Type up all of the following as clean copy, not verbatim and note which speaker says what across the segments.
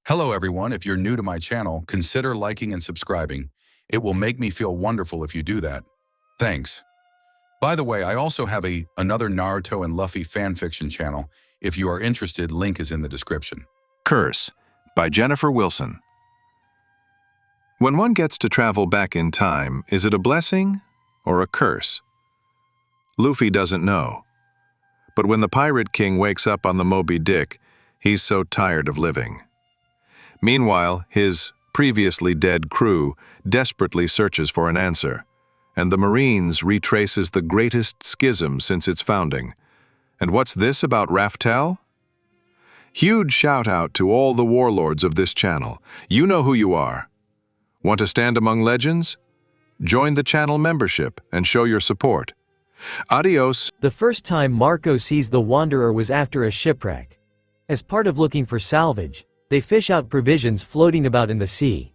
Speaker 1: Hello everyone, if you're new to my channel, consider liking and subscribing. It will make me feel wonderful if you do that. Thanks. By the way, I also have another Naruto and Luffy fanfiction channel. If you are interested, link is in the description.
Speaker 2: Curse by Jennifer Wilson. When one gets to travel back in time, is it a blessing or a curse? Luffy doesn't know. But when the Pirate King wakes up on the Moby Dick, he's so tired of living. Meanwhile, his previously dead crew desperately searches for an answer, and the Marines retraces the greatest schism since its founding. And what's this about Raftel? Huge shout out to all the warlords of this channel. You know who you are. Want to stand among legends? Join the channel membership and show your support. Adios.
Speaker 3: The first time Marco sees the Wanderer was after a shipwreck. As part of looking for salvage, they fish out provisions floating about in the sea.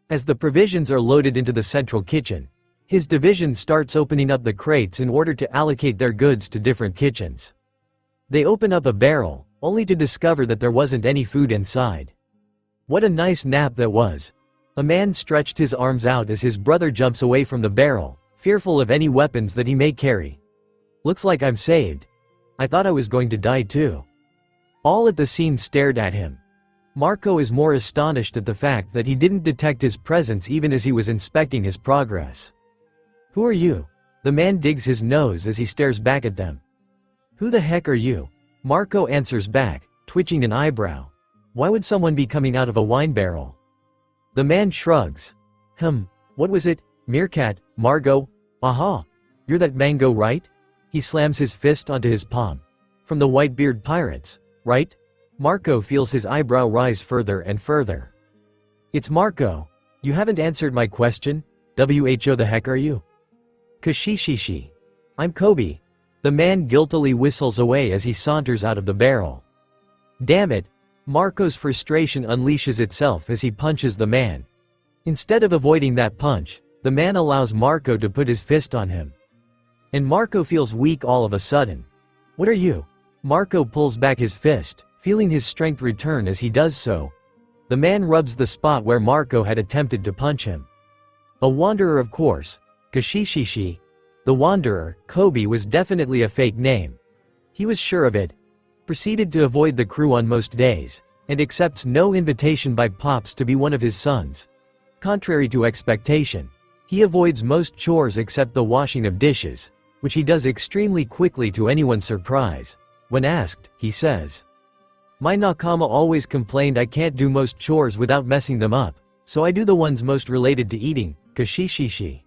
Speaker 3: As the provisions are loaded into the central kitchen, his division starts opening up the crates in order to allocate their goods to different kitchens. They open up a barrel, only to discover that there wasn't any food inside. What a nice nap that was. A man stretched his arms out as his brother jumps away from the barrel, fearful of any weapons that he may carry. Looks like I'm saved. I thought I was going to die too. All at the scene stared at him. Marco is more astonished at the fact that he didn't detect his presence even as he was inspecting his progress. Who are you? The man digs his nose as he stares back at them. Who the heck are you? Marco answers back, twitching an eyebrow. Why would someone be coming out of a wine barrel? The man shrugs. What was it? Meerkat, Margot? Aha! You're that Mango, right? He slams his fist onto his palm. From the Whitebeard Pirates, right? Marco feels his eyebrow rise further and further. It's Marco. You haven't answered my question. Who the heck are you? Kashishishi. I'm Kobe. The man guiltily whistles away as he saunters out of the barrel. Damn it. Marco's frustration unleashes itself as he punches the man. Instead of avoiding that punch, the man allows Marco to put his fist on him. And Marco feels weak all of a sudden. What are you? Marco pulls back his fist, feeling his strength return as he does so. The man rubs the spot where Marco had attempted to punch him. A wanderer, of course. Kashishishi. The Wanderer, Kobe, was definitely a fake name. He was sure of it. Proceeded to avoid the crew on most days, and accepts no invitation by Pops to be one of his sons. Contrary to expectation, he avoids most chores except the washing of dishes, which he does extremely quickly to anyone's surprise. When asked, he says, "My nakama always complained I can't do most chores without messing them up, so I do the ones most related to eating, kashishishi."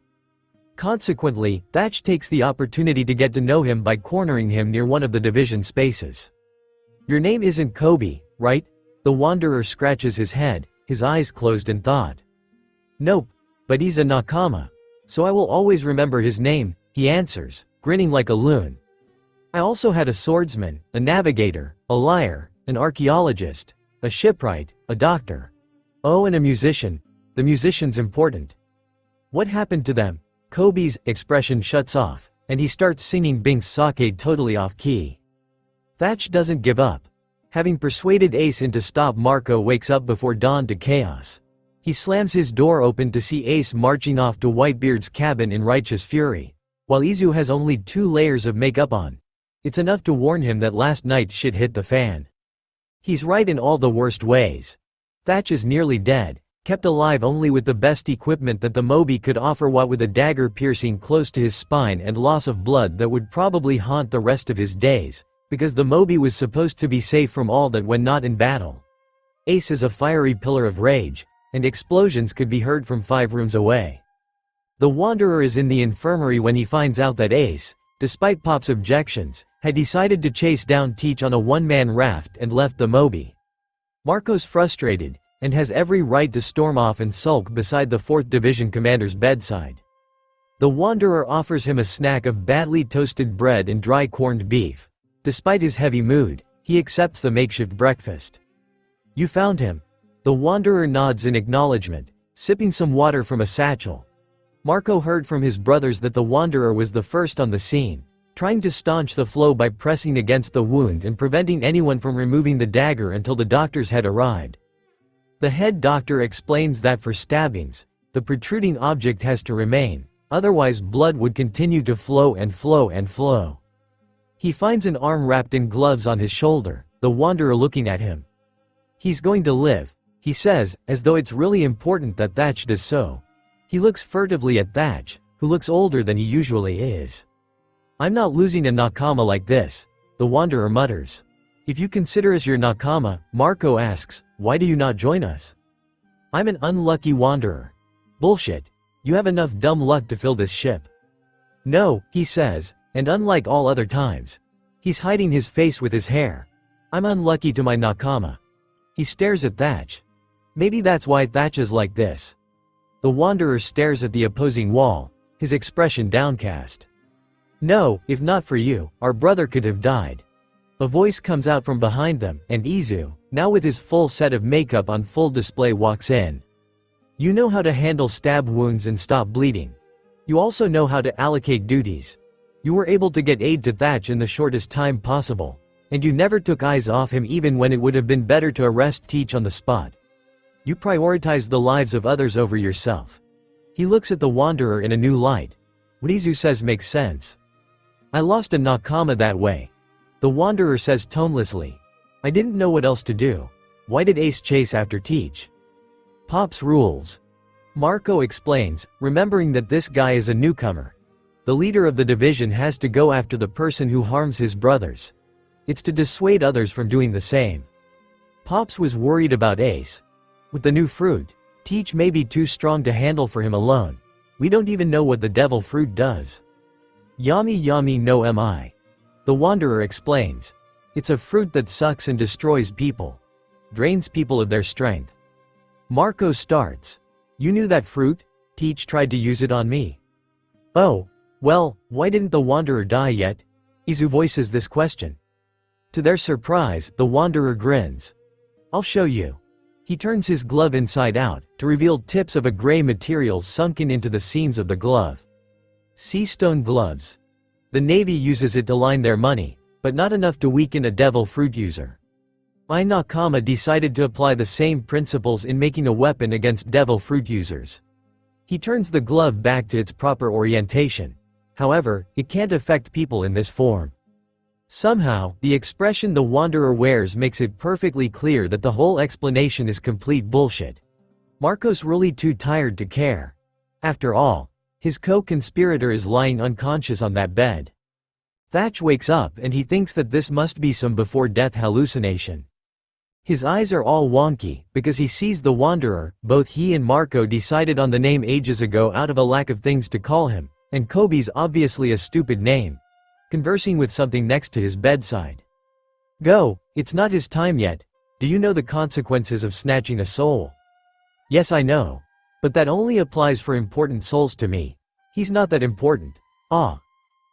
Speaker 3: Consequently, Thatch takes the opportunity to get to know him by cornering him near one of the division spaces. Your name isn't Kobe, right? The Wanderer scratches his head, his eyes closed in thought. Nope, but he's a nakama, so I will always remember his name, he answers, grinning like a loon. I also had a swordsman, a navigator, a liar, an archaeologist, a shipwright, a doctor. Oh, and a musician. The musician's important. What happened to them? Kobe's expression shuts off, and he starts singing Bink's Sake totally off key. Thatch doesn't give up. Having persuaded Ace into stop, Marco wakes up before dawn to chaos. He slams his door open to see Ace marching off to Whitebeard's cabin in righteous fury, while Izu has only 2 layers of makeup on. It's enough to warn him that last night shit hit the fan. He's right in all the worst ways. Thatch is nearly dead, kept alive only with the best equipment that the Moby could offer, what with a dagger piercing close to his spine and loss of blood that would probably haunt the rest of his days, because the Moby was supposed to be safe from all that when not in battle. Ace is a fiery pillar of rage, and explosions could be heard from 5 rooms away. The Wanderer is in the infirmary when he finds out that Ace, despite Pop's objections, had decided to chase down Teach on a one-man raft and left the Moby. Marco's frustrated, and has every right to storm off and sulk beside the 4th Division commander's bedside. The Wanderer offers him a snack of badly toasted bread and dry corned beef. Despite his heavy mood, he accepts the makeshift breakfast. You found him. The Wanderer nods in acknowledgement, sipping some water from a satchel. Marco heard from his brothers that the Wanderer was the first on the scene, trying to staunch the flow by pressing against the wound and preventing anyone from removing the dagger until the doctors had arrived. The head doctor explains that for stabbings, the protruding object has to remain, otherwise blood would continue to flow and flow and flow. He finds an arm wrapped in gloves on his shoulder, the wanderer looking at him. He's going to live, he says, as though it's really important that Thatch does so. He looks furtively at Thatch, who looks older than he usually is. I'm not losing a nakama like this, the wanderer mutters. If you consider us your nakama, Marco asks, why do you not join us? I'm an unlucky wanderer. Bullshit. You have enough dumb luck to fill this ship. No, he says, and unlike all other times, he's hiding his face with his hair. I'm unlucky to my nakama. He stares at Thatch. Maybe that's why Thatch is like this. The wanderer stares at the opposing wall, his expression downcast. No, if not for you, our brother could have died. A voice comes out from behind them, and Izu, now with his full set of makeup on full display, walks in. You know how to handle stab wounds and stop bleeding. You also know how to allocate duties. You were able to get aid to Thatch in the shortest time possible, and you never took eyes off him even when it would have been better to arrest Teach on the spot. You prioritize the lives of others over yourself. He looks at the wanderer in a new light. What Izu says makes sense. I lost a nakama that way. The wanderer says tonelessly. I didn't know what else to do. Why did Ace chase after Teach? Pop's rules. Marco explains, remembering that this guy is a newcomer. The leader of the division has to go after the person who harms his brothers. It's to dissuade others from doing the same. Pops was worried about Ace. With the new fruit, Teach may be too strong to handle for him alone. We don't even know what the devil fruit does. Yami yami no mi. The wanderer explains. It's a fruit that sucks and destroys people. Drains people of their strength. Marco starts. You knew that fruit? Teach tried to use it on me. Oh, well, why didn't the wanderer die yet? Izu voices this question. To their surprise, the wanderer grins. I'll show you. He turns his glove inside out, to reveal tips of a gray material sunken into the seams of the glove. Sea stone gloves. The Navy uses it to line their money, but not enough to weaken a devil fruit user. My nakama decided to apply the same principles in making a weapon against devil fruit users. He turns the glove back to its proper orientation. However, it can't affect people in this form. Somehow, the expression the wanderer wears makes it perfectly clear that the whole explanation is complete bullshit. Marco's really too tired to care. After all, his co-conspirator is lying unconscious on that bed. Thatch wakes up and he thinks that this must be some before-death hallucination. His eyes are all wonky, because he sees the wanderer. Both he and Marco decided on the name ages ago out of a lack of things to call him, and Kobe's obviously a stupid name. Conversing with something next to his bedside. Go, it's not his time yet. Do you know the consequences of snatching a soul? Yes, I know. But that only applies for important souls to me. He's not that important. Ah.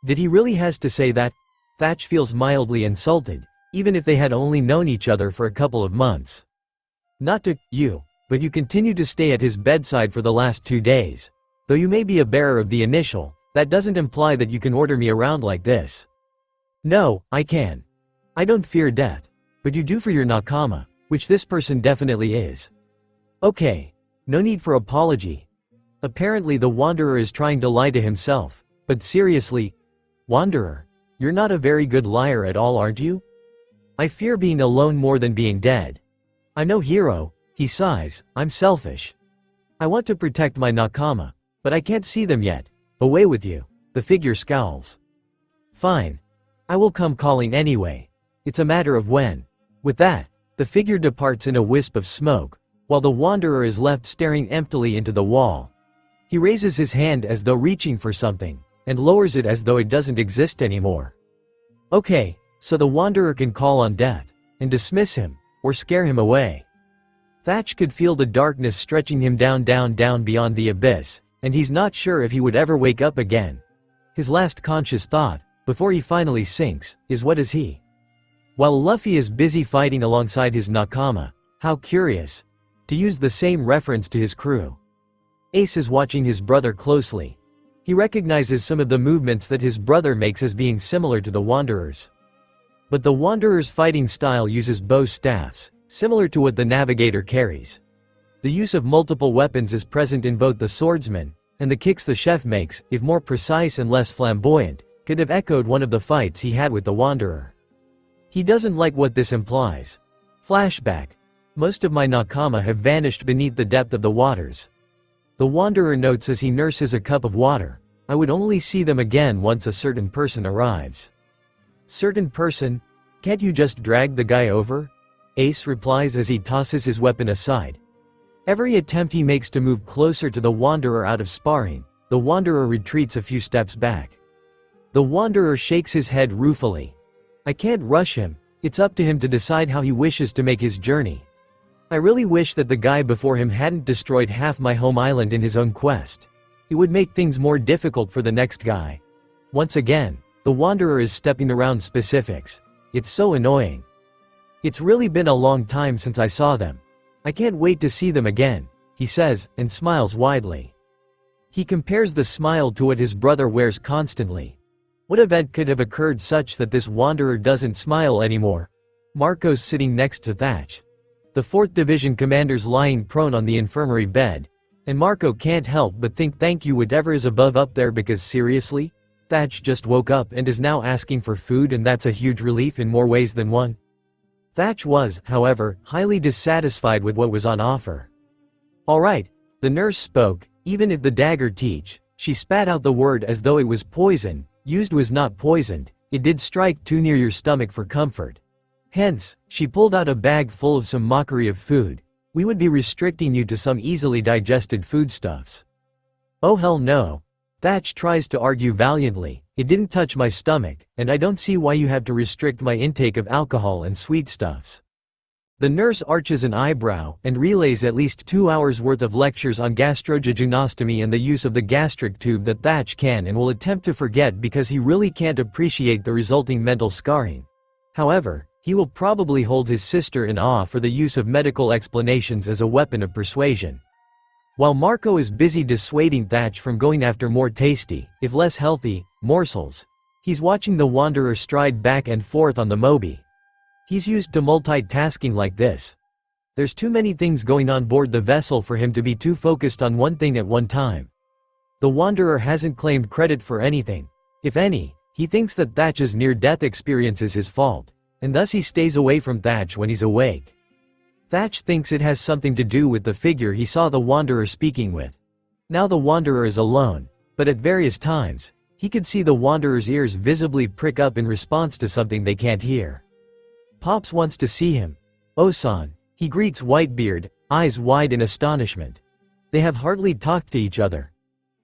Speaker 3: Did he really has to say that? Thatch feels mildly insulted, even if they had only known each other for a couple of months. Not to you, but you continue to stay at his bedside for the last 2 days. Though you may be a bearer of the initial, that doesn't imply that you can order me around like this. No, I can. I don't fear death. But you do for your nakama, which this person definitely is. Okay. No need for apology. Apparently the wanderer is trying to lie to himself. But seriously, wanderer, you're not a very good liar at all, aren't you? I fear being alone more than being dead. I'm no hero, he sighs, I'm selfish. I want to protect my nakama, but I can't see them yet. Away with you, the figure scowls. Fine. I will come calling anyway. It's a matter of when. With that, the figure departs in a wisp of smoke, while the wanderer is left staring emptily into the wall. He raises his hand as though reaching for something, and lowers it as though it doesn't exist anymore. Okay, so the wanderer can call on death, and dismiss him, or scare him away. Thatch could feel the darkness stretching him down beyond the abyss, and he's not sure if he would ever wake up again. His last conscious thought, before he finally sinks, is what is he? While Luffy is busy fighting alongside his nakama, how curious, to use the same reference to his crew. Ace is watching his brother closely. He recognizes some of the movements that his brother makes as being similar to the wanderer's. But the wanderer's fighting style uses bow staffs, similar to what the navigator carries. The use of multiple weapons is present in both the swordsman, and the kicks the chef makes, if more precise and less flamboyant, could have echoed one of the fights he had with the Wanderer. He doesn't like what this implies. Flashback. Most of my nakama have vanished beneath the depth of the waters. The Wanderer notes as he nurses a cup of water, I would only see them again once a certain person arrives. Certain person? Can't you just drag the guy over? Ace replies as he tosses his weapon aside. Every attempt he makes to move closer to the Wanderer out of sparring, the Wanderer retreats a few steps back. The Wanderer shakes his head ruefully. I can't rush him, it's up to him to decide how he wishes to make his journey. I really wish that the guy before him hadn't destroyed half my home island in his own quest. It would make things more difficult for the next guy. Once again, the Wanderer is stepping around specifics. It's so annoying. It's really been a long time since I saw them. I can't wait to see them again, he says, and smiles widely. He compares the smile to what his brother wears constantly. What event could have occurred such that this Wanderer doesn't smile anymore? Marco's sitting next to Thatch. The 4th Division commander's lying prone on the infirmary bed, and Marco can't help but think thank you whatever is above up there because seriously? Thatch just woke up and is now asking for food, and that's a huge relief in more ways than one. Thatch was, however, highly dissatisfied with what was on offer. Alright, the nurse spoke, even if the dagger teach, she spat out the word as though it was poison, used was not poisoned, it did strike too near your stomach for comfort. Hence, she pulled out a bag full of some mockery of food. We would be restricting you to some easily digested foodstuffs. Oh hell no. Thatch tries to argue valiantly, it didn't touch my stomach, and I don't see why you have to restrict my intake of alcohol and sweetstuffs. The nurse arches an eyebrow, and relays at least 2 hours worth of lectures on gastrojejunostomy and the use of the gastric tube that Thatch can and will attempt to forget because he really can't appreciate the resulting mental scarring. However, he will probably hold his sister in awe for the use of medical explanations as a weapon of persuasion. While Marco is busy dissuading Thatch from going after more tasty, if less healthy, morsels, he's watching the Wanderer stride back and forth on the moby. He's used to multitasking like this. There's too many things going on board the vessel for him to be too focused on one thing at one time. The Wanderer hasn't claimed credit for anything. If any, he thinks that Thatch's near-death experience is his fault, and thus he stays away from Thatch when he's awake. Thatch thinks it has something to do with the figure he saw the Wanderer speaking with. Now the Wanderer is alone, but at various times, he could see the Wanderer's ears visibly prick up in response to something they can't hear. Pops wants to see him. Osan, he greets Whitebeard, eyes wide in astonishment. They have hardly talked to each other.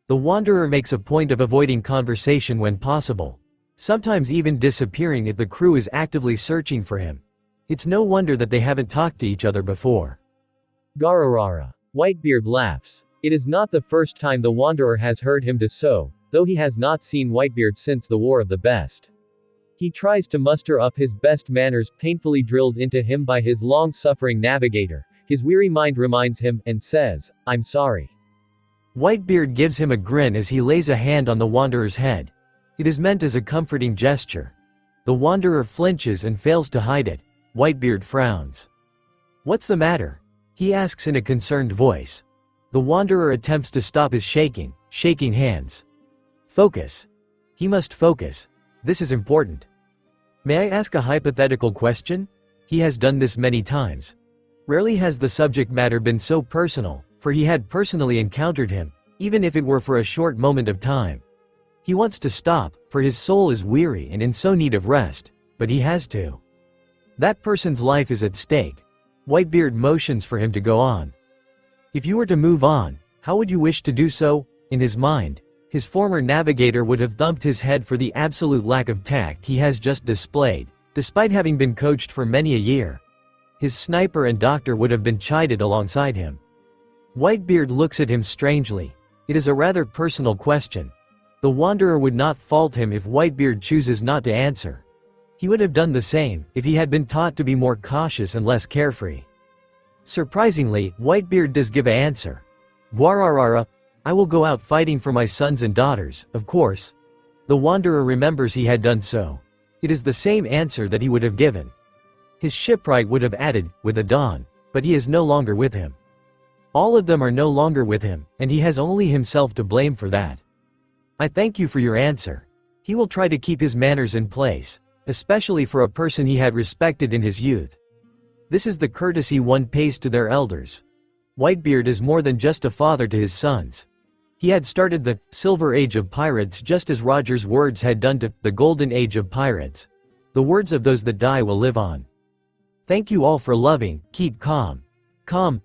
Speaker 3: The Wanderer makes a point of avoiding conversation when possible, sometimes even disappearing if the crew is actively searching for him. It's no wonder that they haven't talked to each other before. Gararara. Whitebeard laughs. It is not the first time the Wanderer has heard him do so, though he has not seen Whitebeard since the War of the Best. He tries to muster up his best manners painfully drilled into him by his long-suffering navigator. His weary mind reminds him, and says, I'm sorry. Whitebeard gives him a grin as he lays a hand on the Wanderer's head. It is meant as a comforting gesture. The Wanderer flinches and fails to hide it. Whitebeard frowns. What's the matter? He asks in a concerned voice. The Wanderer attempts to stop his shaking hands. Focus. He must focus. This is important. May I ask a hypothetical question? He has done this many times. Rarely has the subject matter been so personal, for he had personally encountered him, even if it were for a short moment of time. He wants to stop, for his soul is weary and in so need of rest, but he has to. That person's life is at stake. Whitebeard motions for him to go on. If you were to move on, how would you wish to do so? In his mind, his former navigator would have thumped his head for the absolute lack of tact he has just displayed, despite having been coached for many a year. His sniper and doctor would have been chided alongside him. Whitebeard looks at him strangely. It is a rather personal question. The Wanderer would not fault him if Whitebeard chooses not to answer. He would have done the same if he had been taught to be more cautious and less carefree. Surprisingly, Whitebeard does give an answer. Guararara, I will go out fighting for my sons and daughters, of course. The Wanderer remembers he had done so. It is the same answer that he would have given. His shipwright would have added, with a dawn, but he is no longer with him. All of them are no longer with him, and he has only himself to blame for that. I thank you for your answer. He will try to keep his manners in place, especially for a person he had respected in his youth. This is the courtesy one pays to their elders. Whitebeard is more than just a father to his sons. He had started the Silver Age of Pirates just as Roger's words had done to the Golden Age of Pirates. The words of those that die will live on. Thank you all for loving, keep calm. Calm.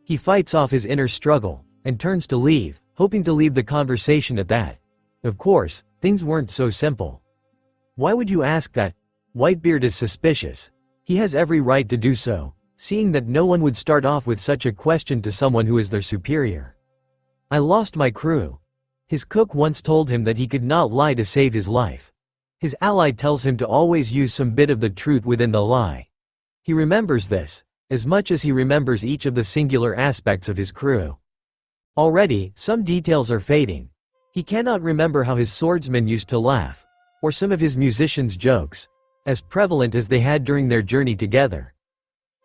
Speaker 3: He fights off his inner struggle, and turns to leave, hoping to leave the conversation at that. Of course, things weren't so simple. Why would you ask that? Whitebeard is suspicious. He has every right to do so, seeing that no one would start off with such a question to someone who is their superior. I lost my crew. His cook once told him that he could not lie to save his life. His ally tells him to always use some bit of the truth within the lie. He remembers this, as much as he remembers each of the singular aspects of his crew. Already, some details are fading. He cannot remember how his swordsman used to laugh, or some of his musicians' jokes, as prevalent as they had during their journey together.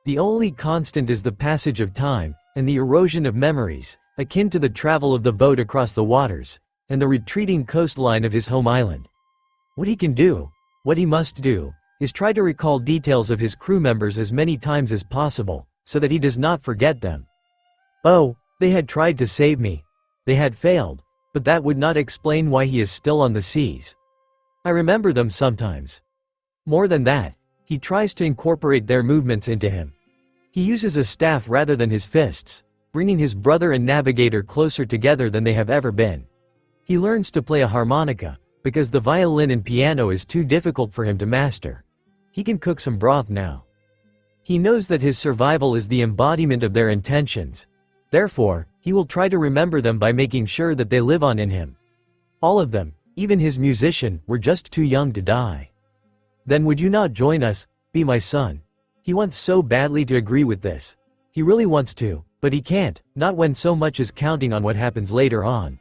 Speaker 3: The only constant is the passage of time, and the erosion of memories, akin to the travel of the boat across the waters, and the retreating coastline of his home island. What he can do, what he must do, is try to recall details of his crew members as many times as possible, so that he does not forget them. Oh, they had tried to save me. They had failed, but that would not explain why he is still on the seas. I remember them sometimes. More than that, he tries to incorporate their movements into him. He uses a staff rather than his fists, bringing his brother and navigator closer together than they have ever been. He learns to play a harmonica, because the violin and piano is too difficult for him to master. He can cook some broth now. He knows that his survival is the embodiment of their intentions. Therefore, he will try to remember them by making sure that they live on in him. All of them, even his musician, were just too young to die. Then would you not join us, be my son? He wants so badly to agree with this. He really wants to, but he can't, not when so much is counting on what happens later on.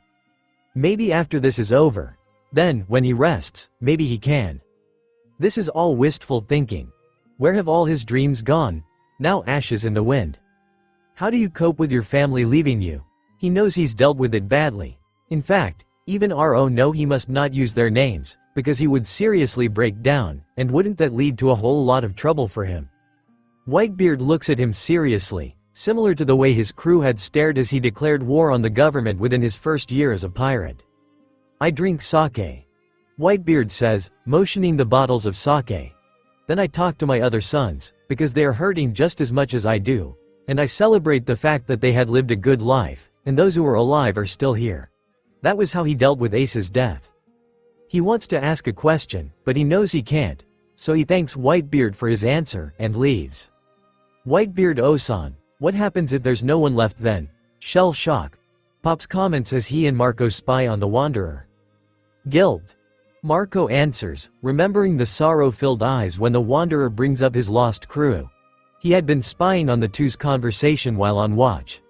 Speaker 3: Maybe after this is over. Then, when he rests, maybe he can. This is all wistful thinking. Where have all his dreams gone? Now ashes in the wind. How do you cope with your family leaving you? He knows he's dealt with it badly. In fact, even RO know he must not use their names, because he would seriously break down, and wouldn't that lead to a whole lot of trouble for him? Whitebeard looks at him seriously, similar to the way his crew had stared as he declared war on the government within his first year as a pirate. I drink sake. Whitebeard says, motioning the bottles of sake. Then I talk to my other sons, because they are hurting just as much as I do, and I celebrate the fact that they had lived a good life, and those who are alive are still here. That was how he dealt with Ace's death. He wants to ask a question, but he knows he can't, so he thanks Whitebeard for his answer, and leaves. Whitebeard-o-san, what happens if there's no one left then? Shell shock. Pops comments as he and Marco spy on the Wanderer. Guilt. Marco answers, remembering the sorrow-filled eyes when the Wanderer brings up his lost crew. He had been spying on the two's conversation while on watch.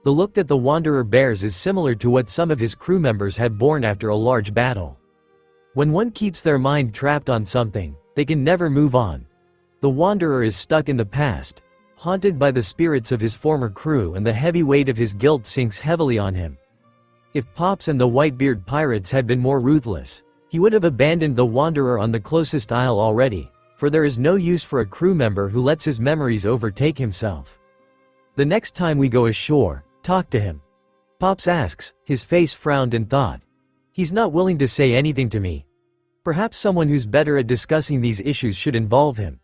Speaker 3: The look that the Wanderer bears is similar to what some of his crew members had borne after a large battle. When one keeps their mind trapped on something, they can never move on. The Wanderer is stuck in the past, haunted by the spirits of his former crew, and the heavy weight of his guilt sinks heavily on him. If Pops and the Whitebeard pirates had been more ruthless, he would have abandoned the Wanderer on the closest isle already, for there is no use for a crew member who lets his memories overtake himself. The next time we go ashore, talk to him. Pops asks, his face frowned in thought. He's not willing to say anything to me. Perhaps someone who's better at discussing these issues should involve him.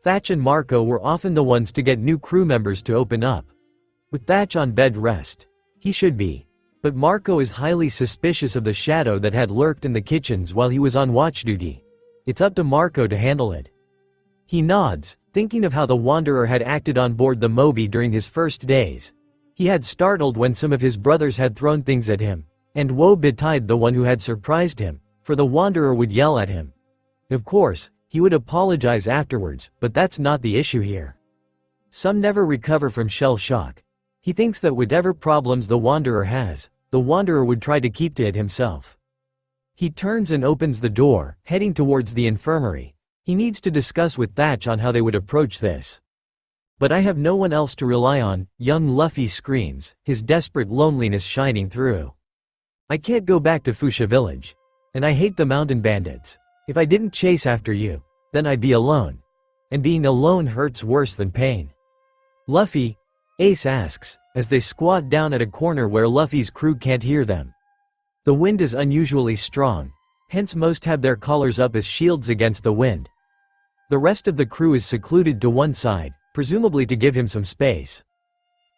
Speaker 3: Thatch and Marco were often the ones to get new crew members to open up. With Thatch on bed rest, he should be. But Marco is highly suspicious of the shadow that had lurked in the kitchens while he was on watch duty. It's up to Marco to handle it. He nods, thinking of how the Wanderer had acted on board the Moby during his first days. He had startled when some of his brothers had thrown things at him, and woe betide the one who had surprised him, for the Wanderer would yell at him. Of course, he would apologize afterwards, but that's not the issue here. Some never recover from shell shock. He thinks that whatever problems the Wanderer has, the Wanderer would try to keep to it himself. He turns and opens the door, heading towards the infirmary. He needs to discuss with Thatch on how they would approach this. But I have no one else to rely on, young Luffy screams, his desperate loneliness shining through. I can't go back to Fuchsia village. And I hate the mountain bandits. If I didn't chase after you, then I'd be alone. And being alone hurts worse than pain. Luffy? Ace asks, as they squat down at a corner where Luffy's crew can't hear them. The wind is unusually strong, hence most have their collars up as shields against the wind. The rest of the crew is secluded to one side, presumably to give him some space.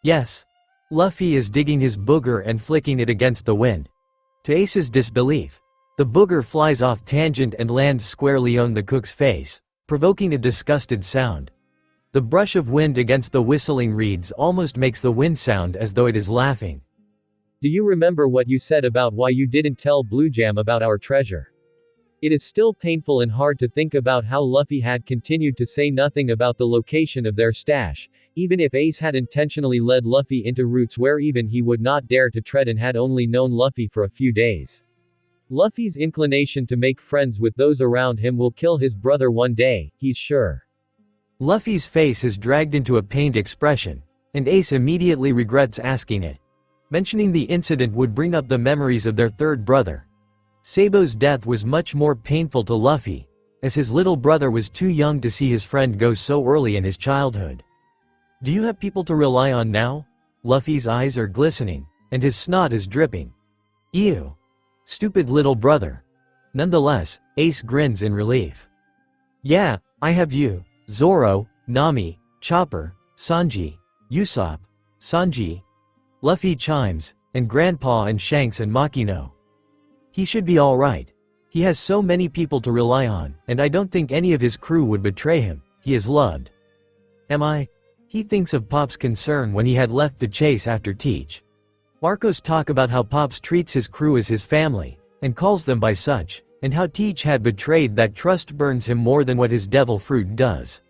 Speaker 3: Yes. Luffy is digging his booger and flicking it against the wind. To Ace's disbelief, the booger flies off tangent and lands squarely on the cook's face, provoking a disgusted sound. The brush of wind against the whistling reeds almost makes the wind sound as though it is laughing. Do you remember what you said about why you didn't tell Blue Jam about our treasure? It is still painful and hard to think about how Luffy had continued to say nothing about the location of their stash, even if Ace had intentionally led Luffy into routes where even he would not dare to tread and had only known Luffy for a few days. Luffy's inclination to make friends with those around him will kill his brother one day, he's sure. Luffy's face is dragged into a pained expression, and Ace immediately regrets asking it. Mentioning the incident would bring up the memories of their third brother. Sabo's death was much more painful to Luffy, as his little brother was too young to see his friend go so early in his childhood. Do you have people to rely on now? Luffy's eyes are glistening, and his snot is dripping. Ew. Stupid little brother. Nonetheless, Ace grins in relief. Yeah, I have you, Zoro, Nami, Chopper, Sanji, Usopp, Sanji. Luffy chimes, and Grandpa and Shanks and Makino. He should be alright. He has so many people to rely on, and I don't think any of his crew would betray him. He is loved. Am I? He thinks of Pop's concern when he had left to chase after Teach. Marco's talk about how Pops treats his crew as his family, and calls them by such, and how Teach had betrayed that trust burns him more than what his devil fruit does.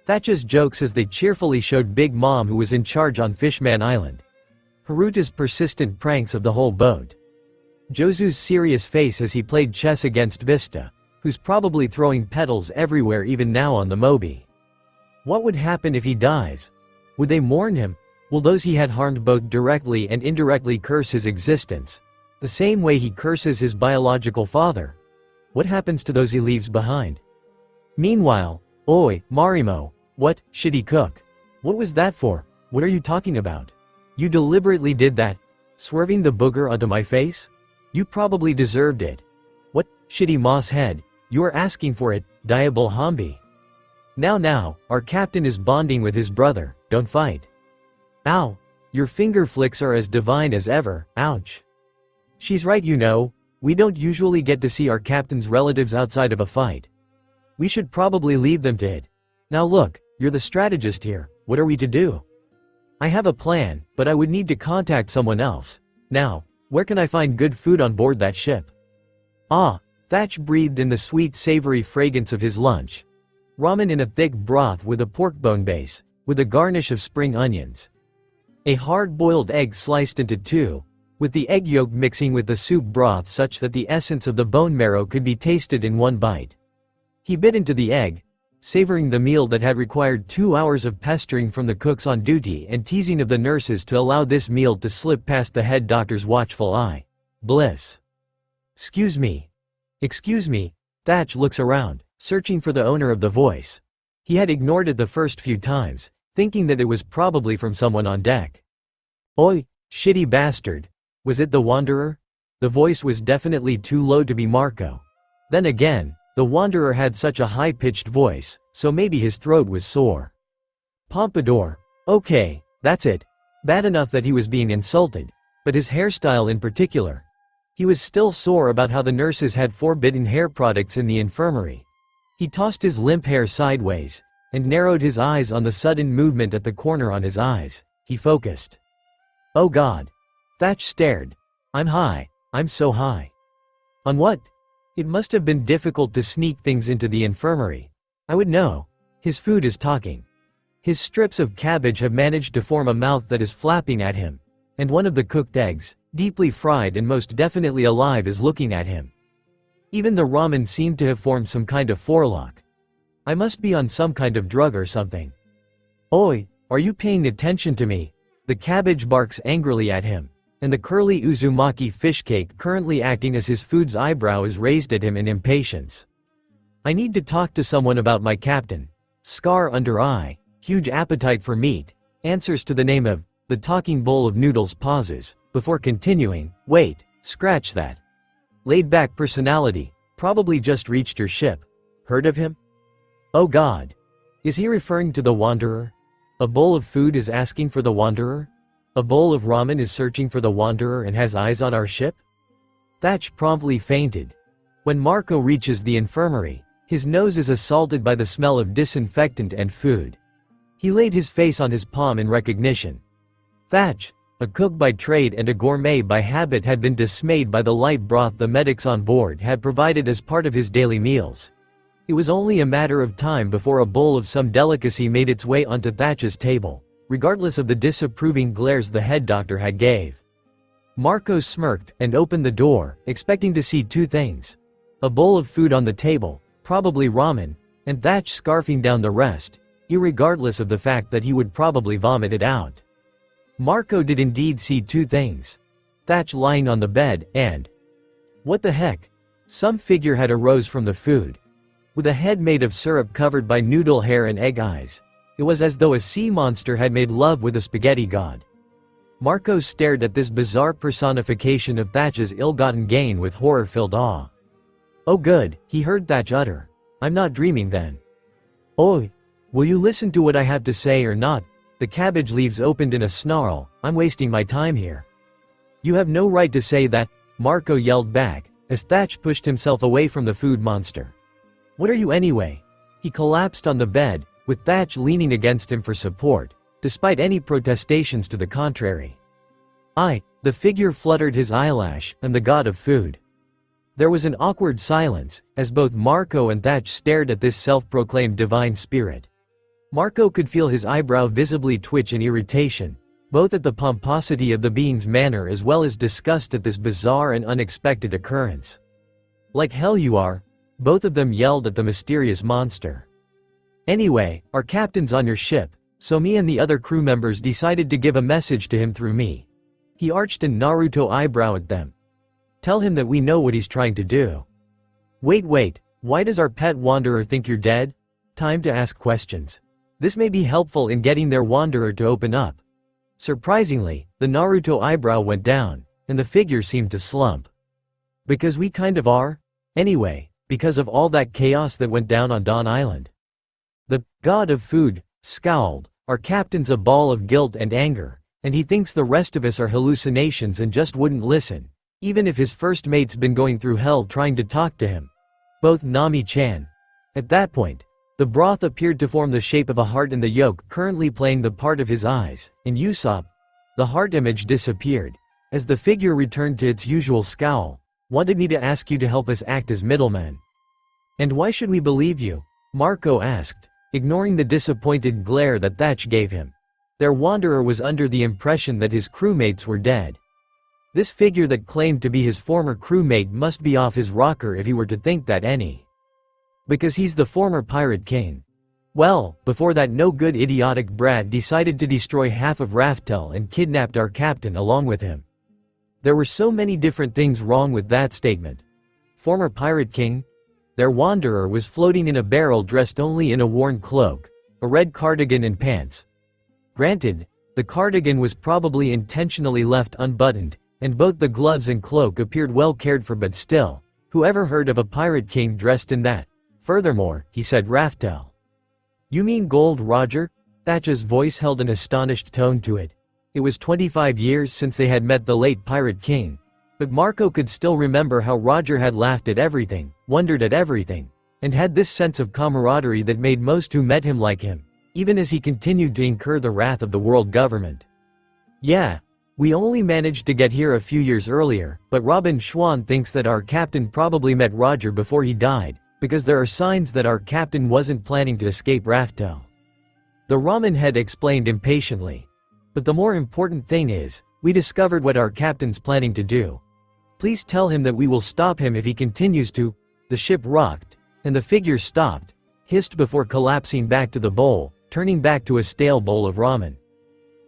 Speaker 3: Thatch's jokes as they cheerfully showed Big Mom who was in charge on Fishman Island. Haruta's persistent pranks of the whole boat. Josu's serious face as he played chess against Vista, who's probably throwing petals everywhere even now on the moby. What would happen if he dies? Would they mourn him? Will those he had harmed both directly and indirectly curse his existence, the same way he curses his biological father? What happens to those he leaves behind? Meanwhile, oi, Marimo, what, should he cook? What was that for? What are you talking about? You deliberately did that? Swerving the booger onto my face? You probably deserved it. What, shitty moss head, you are asking for it, Diable Hambi. Now, our captain is bonding with his brother, don't fight. Ow, your finger flicks are as divine as ever, ouch. She's right you know, we don't usually get to see our captain's relatives outside of a fight. We should probably leave them to it. Now look, you're the strategist here, what are we to do? I have a plan, but I would need to contact someone else. Now, where can I find good food on board that ship? Ah, Thatch breathed in the sweet savory fragrance of his lunch. Ramen in a thick broth with a pork bone base, with a garnish of spring onions. A hard-boiled egg sliced into two, with the egg yolk mixing with the soup broth such that the essence of the bone marrow could be tasted in one bite. He bit into the egg, savoring the meal that had required 2 hours of pestering from the cooks on duty and teasing of the nurses to allow this meal to slip past the head doctor's watchful eye. Bliss. Excuse me. Thatch looks around, searching for the owner of the voice. He had ignored it the first few times, thinking that it was probably from someone on deck. Oi, shitty bastard. Was it the Wanderer? The voice was definitely too low to be Marco. Then again, the Wanderer had such a high-pitched voice, so maybe his throat was sore. Pompadour. Okay, that's it. Bad enough that he was being insulted, but his hairstyle in particular. He was still sore about how the nurses had forbidden hair products in the infirmary. He tossed his limp hair sideways, and narrowed his eyes on the sudden movement at the corner on his eyes. He focused. Oh God. Thatch stared. I'm high. I'm so high. On what? It must have been difficult to sneak things into the infirmary. I would know. His food is talking. His strips of cabbage have managed to form a mouth that is flapping at him, and one of the cooked eggs, deeply fried and most definitely alive, is looking at him. Even the ramen seemed to have formed some kind of forelock. I must be on some kind of drug or something. Oi, are you paying attention to me? The cabbage barks angrily at him, and the curly Uzumaki fish cake currently acting as his food's eyebrow is raised at him in impatience. I need to talk to someone about my captain. Scar under eye, huge appetite for meat, answers to the name of, the talking bowl of noodles pauses, before continuing, wait, scratch that. Laid back personality, probably just reached your ship. Heard of him? Oh God. Is he referring to the Wanderer? A bowl of food is asking for the Wanderer? A bowl of ramen is searching for the Wanderer and has eyes on our ship? Thatch promptly fainted. When Marco reaches the infirmary, his nose is assaulted by the smell of disinfectant and food. He laid his face on his palm in recognition. Thatch, a cook by trade and a gourmet by habit, had been dismayed by the light broth the medics on board had provided as part of his daily meals. It was only a matter of time before a bowl of some delicacy made its way onto Thatch's table, regardless of the disapproving glares the head doctor had gave. Marco smirked and opened the door, expecting to see two things. A bowl of food on the table, probably ramen, and Thatch scarfing down the rest, irregardless of the fact that he would probably vomit it out. Marco did indeed see two things. Thatch lying on the bed, and… what the heck? Some figure had arose from the food. With a head made of syrup covered by noodle hair and egg eyes. It was as though a sea monster had made love with a spaghetti god. Marco stared at this bizarre personification of Thatch's ill-gotten gain with horror-filled awe. Oh good, he heard Thatch utter. I'm not dreaming then. Oi! Will you listen to what I have to say or not? The cabbage leaves opened in a snarl. I'm wasting my time here. You have no right to say that, Marco yelled back, as Thatch pushed himself away from the food monster. What are you anyway? He collapsed on the bed, with Thatch leaning against him for support, despite any protestations to the contrary. The figure fluttered his eyelash, and the god of food. There was an awkward silence, as both Marco and Thatch stared at this self-proclaimed divine spirit. Marco could feel his eyebrow visibly twitch in irritation, both at the pomposity of the being's manner as well as disgust at this bizarre and unexpected occurrence. Like hell you are, both of them yelled at the mysterious monster. Anyway, our captain's on your ship, so me and the other crew members decided to give a message to him through me. He arched a Naruto eyebrow at them. Tell him that we know what he's trying to do. Wait, why does our pet wanderer think you're dead? Time to ask questions. This may be helpful in getting their wanderer to open up. Surprisingly, the Naruto eyebrow went down, and the figure seemed to slump. Because we kind of are? Anyway, because of all that chaos that went down on Dawn Island. The god of food scowled. Our captain's a ball of guilt and anger, and he thinks the rest of us are hallucinations and just wouldn't listen. Even if his first mate's been going through hell trying to talk to him. Both Nami-chan. At that point, the broth appeared to form the shape of a heart in the yolk currently playing the part of his eyes, and Usopp. The heart image disappeared. As the figure returned to its usual scowl, wanted me to ask you to help us act as middlemen. And why should we believe you? Marco asked, ignoring the disappointed glare that Thatch gave him. Their wanderer was under the impression that his crewmates were dead. This figure that claimed to be his former crewmate must be off his rocker if he were to think that because he's the former pirate king. Well, before that no-good idiotic brat decided to destroy half of Raftel and kidnapped our captain along with him. There were so many different things wrong with that statement. Former pirate king? Their wanderer was floating in a barrel dressed only in a worn cloak, a red cardigan and pants. Granted, the cardigan was probably intentionally left unbuttoned, and both the gloves and cloak appeared well cared for, but still, whoever heard of a pirate king dressed in that? Furthermore, he said Raftel. You mean Gold Roger? Thatch's voice held an astonished tone to it. It was 25 years since they had met the late pirate king. But Marco could still remember how Roger had laughed at everything, wondered at everything, and had this sense of camaraderie that made most who met him like him, even as he continued to incur the wrath of the world government. Yeah. We only managed to get here a few years earlier, but Robin Schwann thinks that our captain probably met Roger before he died, because there are signs that our captain wasn't planning to escape Raftel. The ramen head explained impatiently. But the more important thing is, we discovered what our captain's planning to do. Please tell him that we will stop him if he continues to. The ship rocked, and the figure stopped, hissed before collapsing back to the bowl, turning back to a stale bowl of ramen.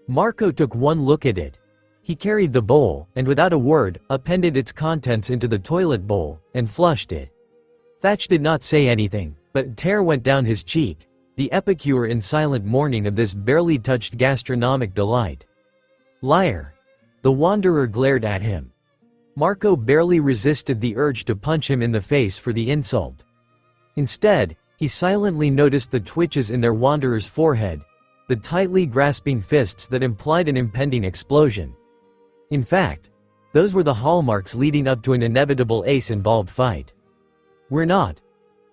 Speaker 3: Marco took one look at it. He carried the bowl, and without a word, appended its contents into the toilet bowl, and flushed it. Thatch did not say anything, but a tear went down his cheek, the epicure in silent mourning of this barely touched gastronomic delight. Liar! The wanderer glared at him. Marco barely resisted the urge to punch him in the face for the insult. Instead, he silently noticed the twitches in their wanderer's forehead, the tightly grasping fists that implied an impending explosion. In fact, those were the hallmarks leading up to an inevitable ace-involved fight. "We're not,"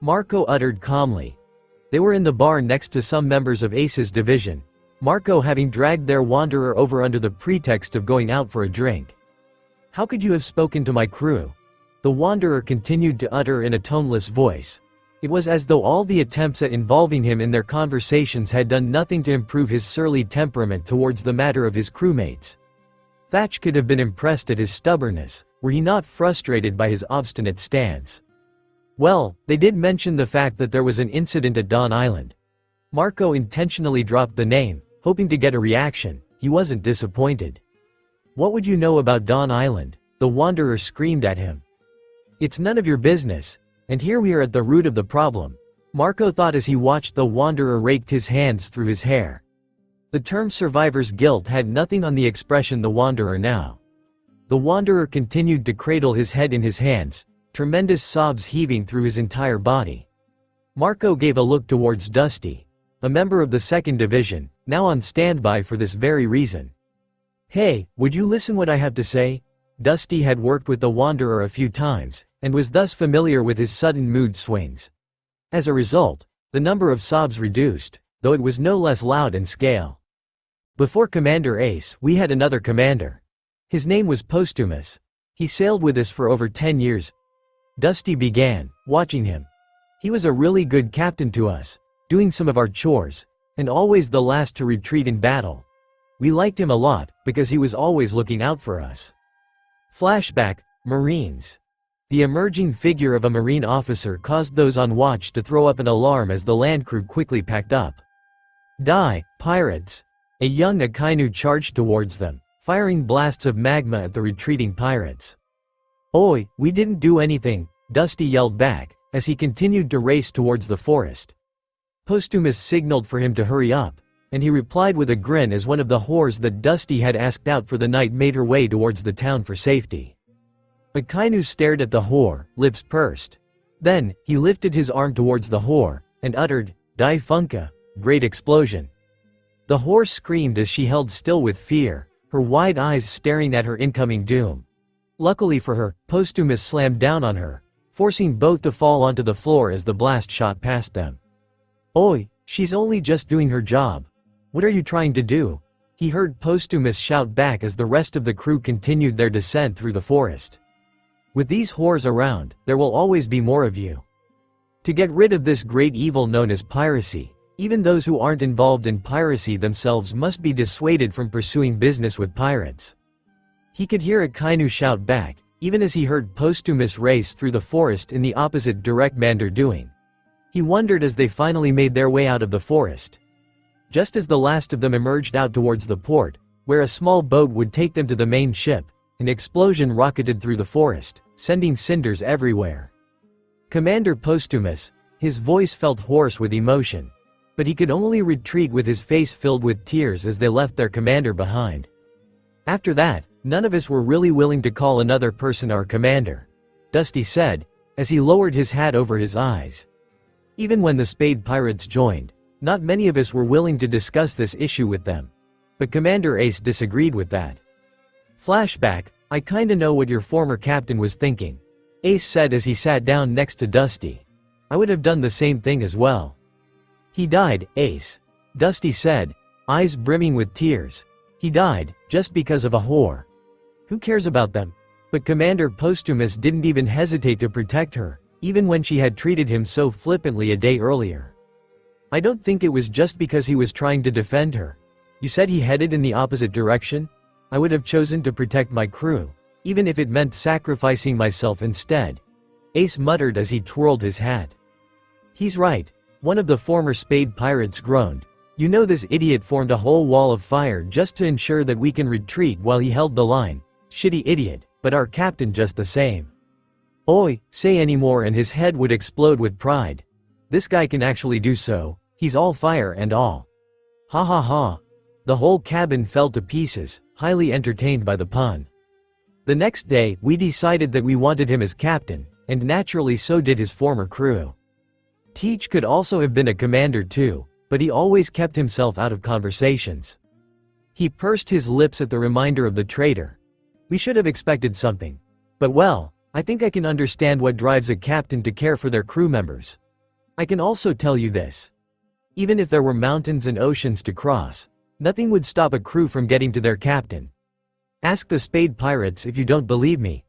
Speaker 3: Marco uttered calmly. They were in the bar next to some members of Ace's division, Marco having dragged their wanderer over under the pretext of going out for a drink. "How could you have spoken to my crew?" the wanderer continued to utter in a toneless voice. It was as though all the attempts at involving him in their conversations had done nothing to improve his surly temperament towards the matter of his crewmates. Thatch could have been impressed at his stubbornness, were he not frustrated by his obstinate stance. "Well, they did mention the fact that there was an incident at Dawn Island." Marco intentionally dropped the name, hoping to get a reaction. He wasn't disappointed. "What would you know about Dawn Island?" the wanderer screamed at him. "It's none of your business, and here we are at the root of the problem," Marco thought as he watched the wanderer raked his hands through his hair. The term survivor's guilt had nothing on the expression the wanderer now. The wanderer continued to cradle his head in his hands, tremendous sobs heaving through his entire body. Marco gave a look towards Dusty, a member of the 2nd Division, now on standby for this very reason. "Hey, would you listen what I have to say?" Dusty had worked with the wanderer a few times, and was thus familiar with his sudden mood swings. As a result, the number of sobs reduced, though it was no less loud in scale. "Before Commander Ace, we had another commander. His name was Posthumus. He sailed with us for over 10 years. Dusty began, watching him. "He was a really good captain to us, doing some of our chores, and always the last to retreat in battle. We liked him a lot, because he was always looking out for us." Flashback, Marines. The emerging figure of a Marine officer caused those on watch to throw up an alarm as the land crew quickly packed up. "Die, pirates!" A young Akainu charged towards them, firing blasts of magma at the retreating pirates. "Oi, we didn't do anything," Dusty yelled back, as he continued to race towards the forest. Posthumus signaled for him to hurry up, and he replied with a grin as one of the whores that Dusty had asked out for the night made her way towards the town for safety. Akainu stared at the whore, lips pursed. Then, he lifted his arm towards the whore, and uttered, "Die Funka," great explosion. The whore screamed as she held still with fear, her wide eyes staring at her incoming doom. Luckily for her, Posthumus slammed down on her, forcing both to fall onto the floor as the blast shot past them. "Oi, she's only just doing her job. What are you trying to do?" he heard Posthumus shout back as the rest of the crew continued their descent through the forest. "With these whores around, there will always be more of you. To get rid of this great evil known as piracy, even those who aren't involved in piracy themselves must be dissuaded from pursuing business with pirates." He could hear Akainu shout back, even as he heard Posthumus race through the forest in the opposite direct Mander doing. He wondered as they finally made their way out of the forest. Just as the last of them emerged out towards the port, where a small boat would take them to the main ship, an explosion rocketed through the forest, sending cinders everywhere. Commander Posthumus, his voice felt hoarse with emotion. But he could only retreat with his face filled with tears as they left their commander behind. "After that, none of us were really willing to call another person our commander," Dusty said, as he lowered his hat over his eyes. "Even when the Spade Pirates joined, not many of us were willing to discuss this issue with them. But Commander Ace disagreed with that." Flashback, "I kinda know what your former captain was thinking," Ace said as he sat down next to Dusty. "I would have done the same thing as well." "He died, Ace," Dusty said, eyes brimming with tears. "He died, just because of a whore. Who cares about them?" But Commander Posthumus didn't even hesitate to protect her, even when she had treated him so flippantly a day earlier. "I don't think it was just because he was trying to defend her. You said he headed in the opposite direction? I would have chosen to protect my crew, even if it meant sacrificing myself instead," Ace muttered as he twirled his hat. "He's right," one of the former Spade pirates groaned. You know this idiot formed a whole wall of fire just to ensure that we can retreat while he held the line. Shitty idiot, but our captain just the same. Oi, say any more and his head would explode with pride. This guy can actually do so, he's all fire and all. Ha ha ha. The whole cabin fell to pieces, highly entertained by the pun. The next day, we decided that we wanted him as captain, and naturally so did his former crew. Teach could also have been a commander too, but he always kept himself out of conversations. He pursed his lips at the reminder of the traitor. We should have expected something. But well, I think I can understand what drives a captain to care for their crew members. I can also tell you this. Even if there were mountains and oceans to cross, nothing would stop a crew from getting to their captain. Ask the Spade Pirates if you don't believe me.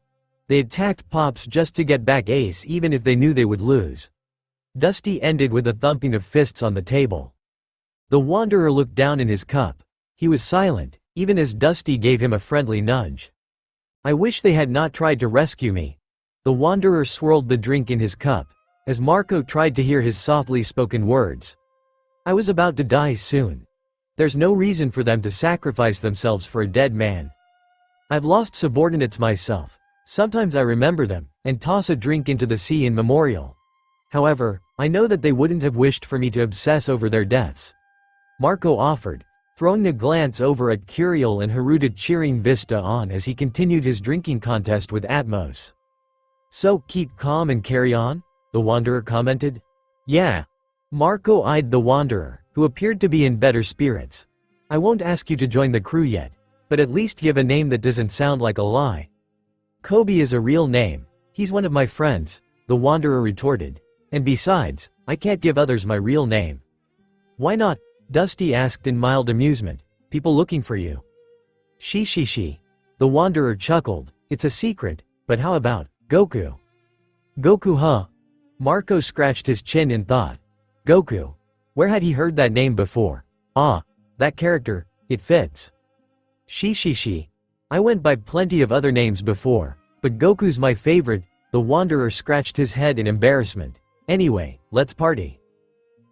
Speaker 3: They attacked Pops just to get back Ace even if they knew they would lose. Dusty ended with a thumping of fists on the table. The Wanderer looked down in his cup. He was silent, even as Dusty gave him a friendly nudge. I wish they had not tried to rescue me. The Wanderer swirled the drink in his cup, as Marco tried to hear his softly spoken words. I was about to die soon. There's no reason for them to sacrifice themselves for a dead man. I've lost subordinates myself. Sometimes I remember them, and toss a drink into the sea in memorial. However, I know that they wouldn't have wished for me to obsess over their deaths. Marco offered, throwing a glance over at Curiel and Haruta cheering Vista on as he continued his drinking contest with Atmos. So, keep calm and carry on? The Wanderer commented. Yeah. Marco eyed the Wanderer, who appeared to be in better spirits. I won't ask you to join the crew yet, but at least give a name that doesn't sound like a lie. Kobe is a real name. He's one of my friends, the Wanderer retorted. And besides, I can't give others my real name. Why not? Dusty asked in mild amusement. People looking for you. She. The Wanderer chuckled. It's a secret, but how about Goku? Goku, huh? Marco scratched his chin in thought. Goku. Where had he heard that name before? Ah, that character, it fits. She. I went by plenty of other names before, but Goku's my favorite. The Wanderer scratched his head in embarrassment. Anyway, let's party.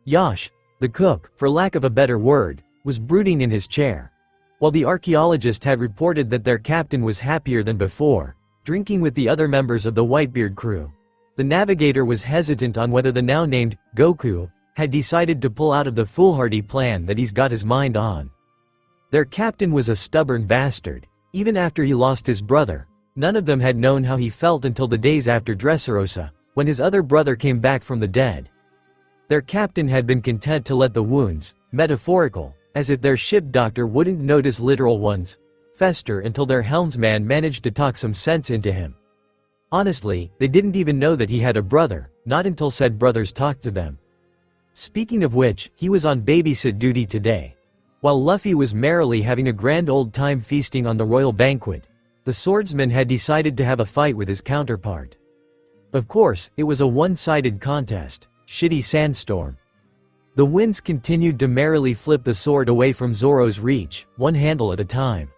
Speaker 3: Yash, the cook, for lack of a better word, was brooding in his chair. While the archaeologist had reported that their captain was happier than before, drinking with the other members of the Whitebeard crew, the navigator was hesitant on whether the now named Goku had decided to pull out of the foolhardy plan that he's got his mind on. Their captain was a stubborn bastard. Even after he lost his brother, none of them had known how he felt until the days after Dressrosa, when his other brother came back from the dead. Their captain had been content to let the wounds, metaphorical, as if their ship doctor wouldn't notice literal ones, fester until their helmsman managed to talk some sense into him. Honestly, they didn't even know that he had a brother, not until said brothers talked to them. Speaking of which, he was on babysit duty today. While Luffy was merrily having a grand old time feasting on the royal banquet, the swordsman had decided to have a fight with his counterpart. Of course, it was a one-sided contest. Shitty sandstorm. The winds continued to merrily flip the sword away from Zoro's reach, one handle at a time.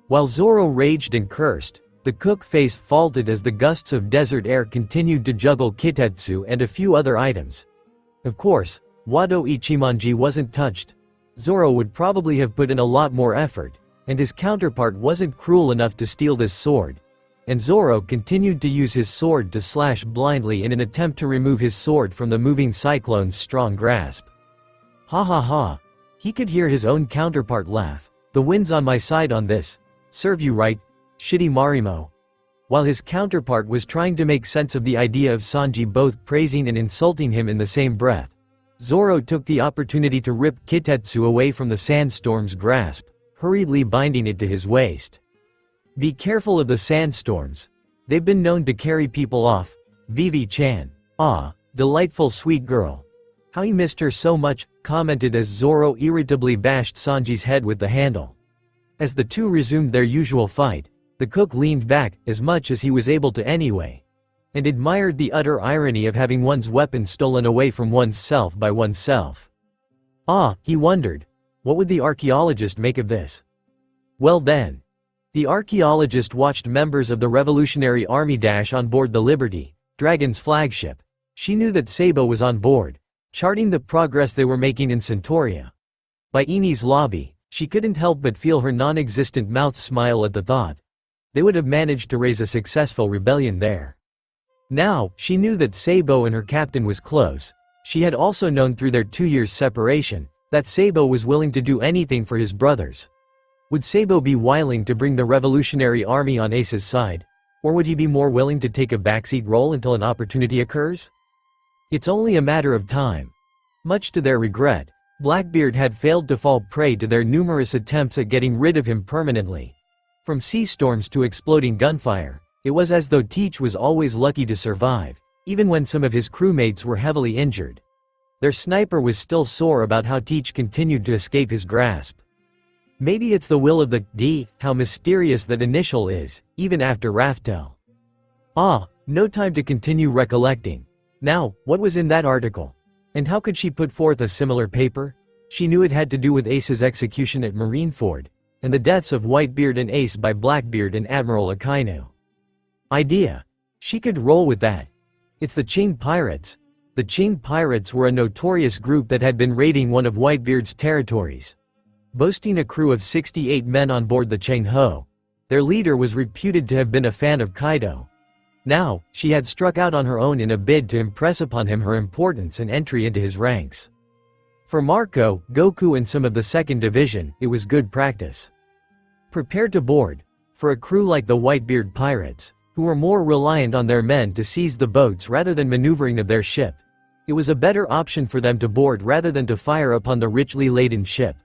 Speaker 3: While Zoro raged and cursed, the cook face faulted as the gusts of desert air continued to juggle Kitetsu and a few other items. Of course, Wado Ichimonji wasn't touched. Zoro would probably have put in a lot more effort, and his counterpart wasn't cruel enough to steal this sword. And Zoro continued to use his sword to slash blindly in an attempt to remove his sword from the moving cyclone's strong grasp. Ha ha ha. He could hear his own counterpart laugh. The wind's on my side on this. Serve you right, shitty Marimo. While his counterpart was trying to make sense of the idea of Sanji both praising and insulting him in the same breath, Zoro took the opportunity to rip Kitetsu away from the sandstorm's grasp, hurriedly binding it to his waist. Be careful of the sandstorms. They've been known to carry people off. Vivi-chan. Ah, delightful sweet girl. How he missed her so much, commented as Zoro irritably bashed Sanji's head with the handle. As the two resumed their usual fight, the cook leaned back, as much as he was able to anyway, and admired the utter irony of having one's weapon stolen away from oneself by oneself. Ah, he wondered. What would the archaeologist make of this? Well then. The archaeologist watched members of the Revolutionary Army dash on board the Liberty, Dragon's flagship. She knew that Sabo was on board, charting the progress they were making in Centauria. By Eni's lobby, she couldn't help but feel her non-existent mouth smile at the thought. They would have managed to raise a successful rebellion there. Now, she knew that Sabo and her captain was close. She had also known through their 2 years separation, that Sabo was willing to do anything for his brothers. Would Sabo be willing to bring the revolutionary army on Ace's side? Or would he be more willing to take a backseat role until an opportunity occurs? It's only a matter of time. Much to their regret, Blackbeard had failed to fall prey to their numerous attempts at getting rid of him permanently. From sea storms to exploding gunfire, it was as though Teach was always lucky to survive, even when some of his crewmates were heavily injured. Their sniper was still sore about how Teach continued to escape his grasp. Maybe it's the will of the D, how mysterious that initial is, even after Raftel. No time to continue recollecting. Now, what was in that article? And how could she put forth a similar paper? She knew it had to do with Ace's execution at Marineford, and the deaths of Whitebeard and Ace by Blackbeard and Admiral Akainu. Idea. She could roll with that. It's the Qing Pirates. The Qing Pirates were a notorious group that had been raiding one of Whitebeard's territories. Boasting a crew of 68 men on board the Cheng Ho, their leader was reputed to have been a fan of Kaido. Now, she had struck out on her own in a bid to impress upon him her importance and entry into his ranks. For Marco, Goku and some of the 2nd Division, it was good practice. Prepared to board. For a crew like the Whitebeard Pirates, who were more reliant on their men to seize the boats rather than maneuvering of their ship, it was a better option for them to board rather than to fire upon the richly laden ship.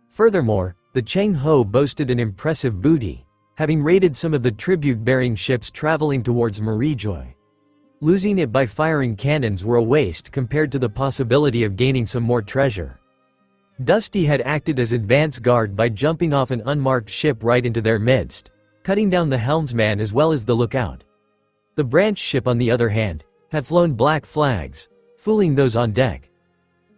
Speaker 3: Furthermore, the Cheng Ho boasted an impressive booty, having raided some of the tribute-bearing ships traveling towards Marijoy. Losing it by firing cannons were a waste compared to the possibility of gaining some more treasure. Dusty had acted as advance guard by jumping off an unmarked ship right into their midst, cutting down the helmsman as well as the lookout. The branch ship, on the other hand, had flown black flags, fooling those on deck.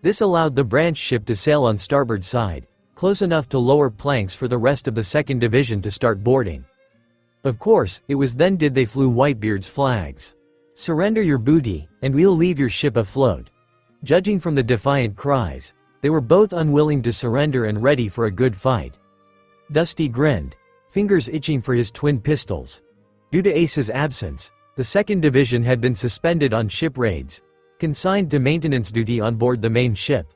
Speaker 3: This allowed the branch ship to sail on starboard side, close enough to lower planks for the rest of the 2nd Division to start boarding. Of course, it was then did they flew Whitebeard's flags. Surrender your booty, and we'll leave your ship afloat. Judging from the defiant cries, they were both unwilling to surrender and ready for a good fight. Dusty grinned, fingers itching for his twin pistols. Due to Ace's absence, the 2nd Division had been suspended on ship raids, consigned to maintenance duty on board the main ship.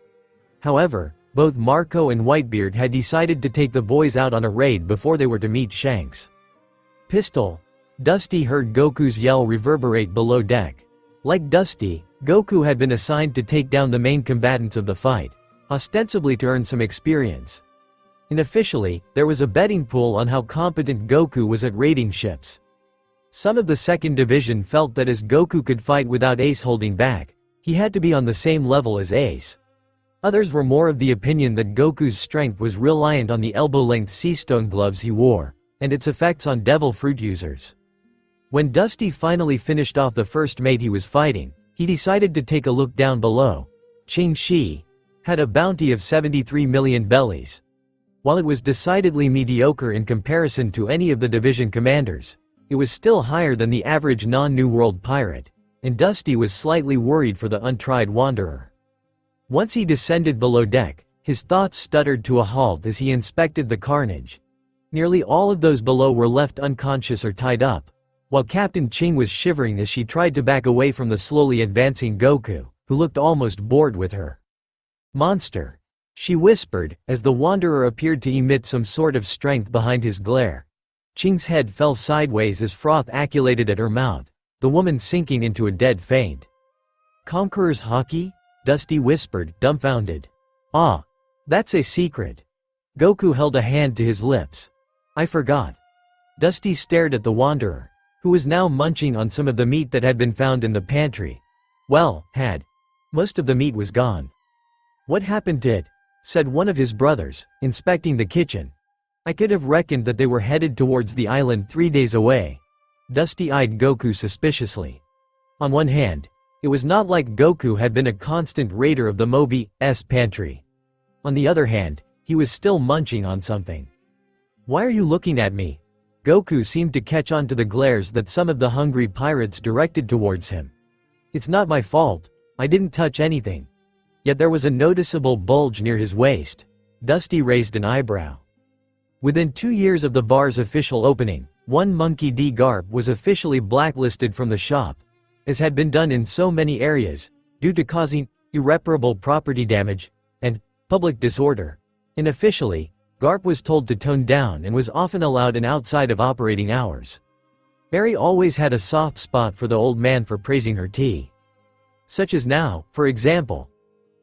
Speaker 3: However, both Marco and Whitebeard had decided to take the boys out on a raid before they were to meet Shanks. Pistol. Dusty heard Goku's yell reverberate below deck. Like Dusty, Goku had been assigned to take down the main combatants of the fight, ostensibly to earn some experience. Unofficially, there was a betting pool on how competent Goku was at raiding ships. Some of the 2nd Division felt that as Goku could fight without Ace holding back, he had to be on the same level as Ace. Others were more of the opinion that Goku's strength was reliant on the elbow-length seastone gloves he wore, and its effects on devil fruit users. When Dusty finally finished off the first mate he was fighting, he decided to take a look down below. Qing Shi had a bounty of 73 million bellies. While it was decidedly mediocre in comparison to any of the division commanders, it was still higher than the average non-New World pirate, and Dusty was slightly worried for the untried wanderer. Once he descended below deck, his thoughts stuttered to a halt as he inspected the carnage. Nearly all of those below were left unconscious or tied up, while Captain Qing was shivering as she tried to back away from the slowly advancing Goku, who looked almost bored with her. "Monster," she whispered, as the wanderer appeared to emit some sort of strength behind his glare. Qing's head fell sideways as froth accumulated at her mouth, the woman sinking into a dead faint. "Conqueror's Haki?" Dusty whispered, dumbfounded. "Ah, that's a secret." Goku held a hand to his lips. "I forgot." Dusty stared at the wanderer, who was now munching on some of the meat that had been found in the pantry. Most of the meat was gone. "What happened to it?" said one of his brothers, inspecting the kitchen. "I could have reckoned that they were headed towards the island 3 days away." Dusty eyed Goku suspiciously. On one hand, it was not like Goku had been a constant raider of the moby's pantry. On the other hand, he was still munching on something. "Why are you looking at me?" Goku seemed to catch on to the glares that some of the hungry pirates directed towards him. "It's not my fault. I didn't touch anything." Yet there was a noticeable bulge near his waist. Dusty raised an eyebrow. Within 2 years of the bar's official opening, one Monkey D. Garp was officially blacklisted from the shop, as had been done in so many areas, due to causing irreparable property damage and public disorder. Unofficially, Garp was told to tone down and was often allowed in outside of operating hours. Mary always had a soft spot for the old man for praising her tea. Such as now, for example.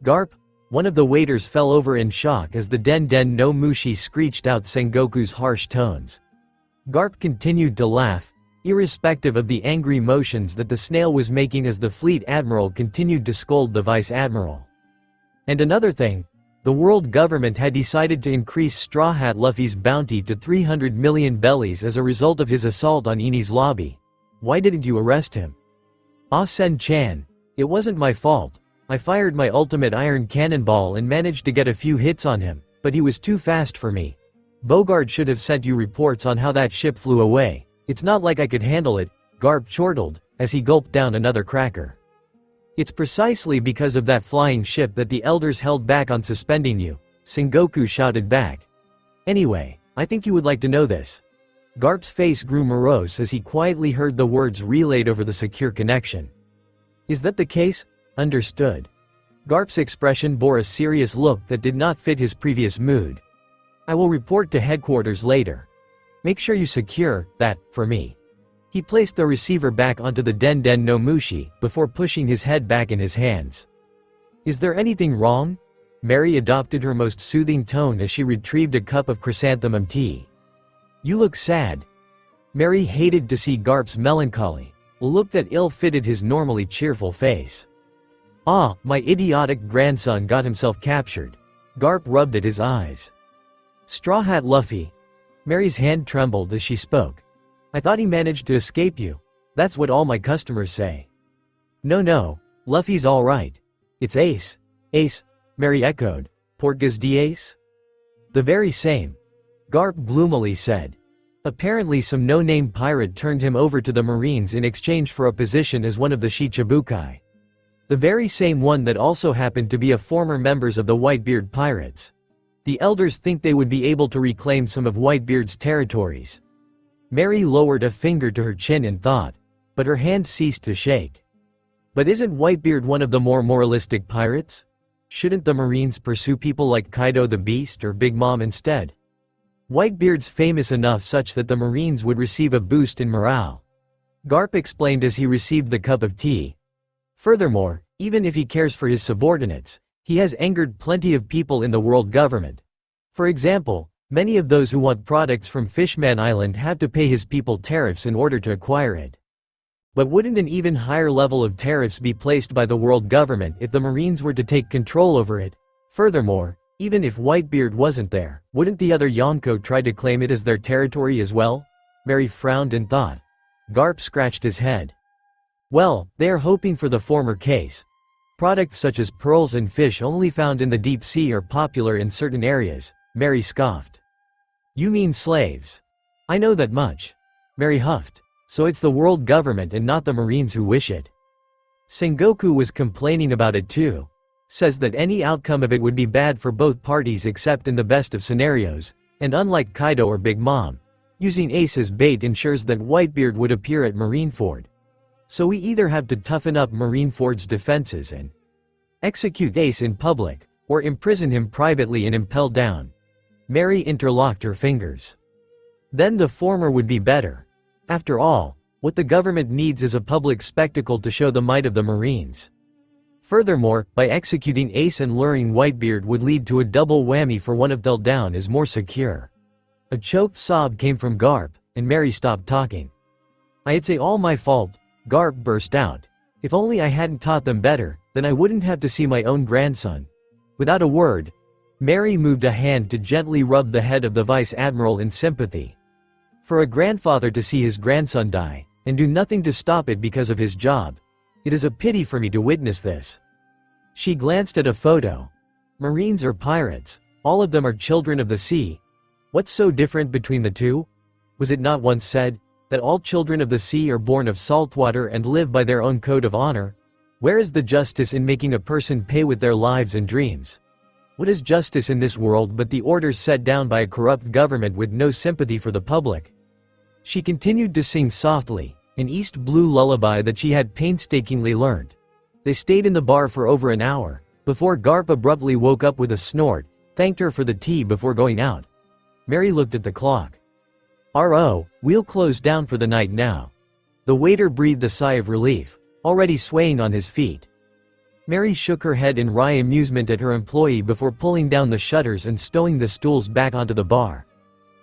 Speaker 3: Garp, one of the waiters fell over in shock as the Den Den no Mushi screeched out Sengoku's harsh tones. Garp continued to laugh, irrespective of the angry motions that the snail was making as the fleet admiral continued to scold the vice admiral. And another thing, the world government had decided to increase Straw Hat Luffy's bounty to 300 million bellies as a result of his assault on Eni's lobby. Why didn't you arrest him? Ah Sen-chan, it wasn't my fault. I fired my ultimate iron cannonball and managed to get a few hits on him, but he was too fast for me. Bogard should have sent you reports on how that ship flew away. It's not like I could handle it, Garp chortled, as he gulped down another cracker. It's precisely because of that flying ship that the elders held back on suspending you, Sengoku shouted back. Anyway, I think you would like to know this. Garp's face grew morose as he quietly heard the words relayed over the secure connection. Is that the case? Understood. Garp's expression bore a serious look that did not fit his previous mood. I will report to headquarters later. Make sure you secure that for me. He placed the receiver back onto the Den Den no Mushi before pushing his head back in his hands. Is there anything wrong? Mary adopted her most soothing tone as she retrieved a cup of chrysanthemum tea. You look sad. Mary hated to see Garp's melancholy, a look that ill-fitted his normally cheerful face. Ah, my idiotic grandson got himself captured. Garp rubbed at his eyes. Straw Hat Luffy. Mary's hand trembled as she spoke. I thought he managed to escape you. That's what all my customers say. No, Luffy's all right. It's Ace. Ace, Mary echoed. Portgas de Ace? The very same. Garp gloomily said. Apparently some no-name pirate turned him over to the Marines in exchange for a position as one of the Shichibukai. The very same one that also happened to be a former members of the Whitebeard pirates. The elders think they would be able to reclaim some of Whitebeard's territories. Mary lowered a finger to her chin in thought, but her hand ceased to shake. But isn't Whitebeard one of the more moralistic pirates? Shouldn't the Marines pursue people like Kaido the Beast or Big Mom instead? Whitebeard's famous enough such that the Marines would receive a boost in morale. Garp explained as he received the cup of tea. Furthermore, even if he cares for his subordinates, he has angered plenty of people in the world government. For example, many of those who want products from Fishman Island have to pay his people tariffs in order to acquire it. But wouldn't an even higher level of tariffs be placed by the world government if the Marines were to take control over it? Furthermore, even if Whitebeard wasn't there, wouldn't the other Yonko try to claim it as their territory as well? Mary frowned in thought. Garp scratched his head. Well, they are hoping for the former case. Products such as pearls and fish only found in the deep sea are popular in certain areas, Mary scoffed. You mean slaves? I know that much. Mary huffed. So it's the world government and not the Marines who wish it. Sengoku was complaining about it too. Says that any outcome of it would be bad for both parties except in the best of scenarios, and unlike Kaido or Big Mom, using Ace as bait ensures that Whitebeard would appear at Marineford. So we either have to toughen up Marineford's defenses and execute Ace in public, or imprison him privately and impel down. Mary interlocked her fingers. Then the former would be better. After all, what the government needs is a public spectacle to show the might of the Marines. Furthermore, by executing Ace and luring Whitebeard would lead to a double whammy for one of them down is more secure. A choked sob came from Garp, and Mary stopped talking. I'd say all my fault, Garp burst out. If only I hadn't taught them better, then I wouldn't have to see my own grandson. Without a word, Mary moved a hand to gently rub the head of the vice admiral in sympathy. For a grandfather to see his grandson die, and do nothing to stop it because of his job. It is a pity for me to witness this. She glanced at a photo. Marines or pirates, all of them are children of the sea. What's so different between the two? Was it not once said, that all children of the sea are born of saltwater and live by their own code of honor? Where is the justice in making a person pay with their lives and dreams? What is justice in this world but the orders set down by a corrupt government with no sympathy for the public? She continued to sing softly, an East Blue lullaby that she had painstakingly learned. They stayed in the bar for over an hour, before Garp abruptly woke up with a snort, thanked her for the tea before going out. Mary looked at the clock. We'll close down for the night now. The waiter breathed a sigh of relief, already swaying on his feet. Mary shook her head in wry amusement at her employee before pulling down the shutters and stowing the stools back onto the bar.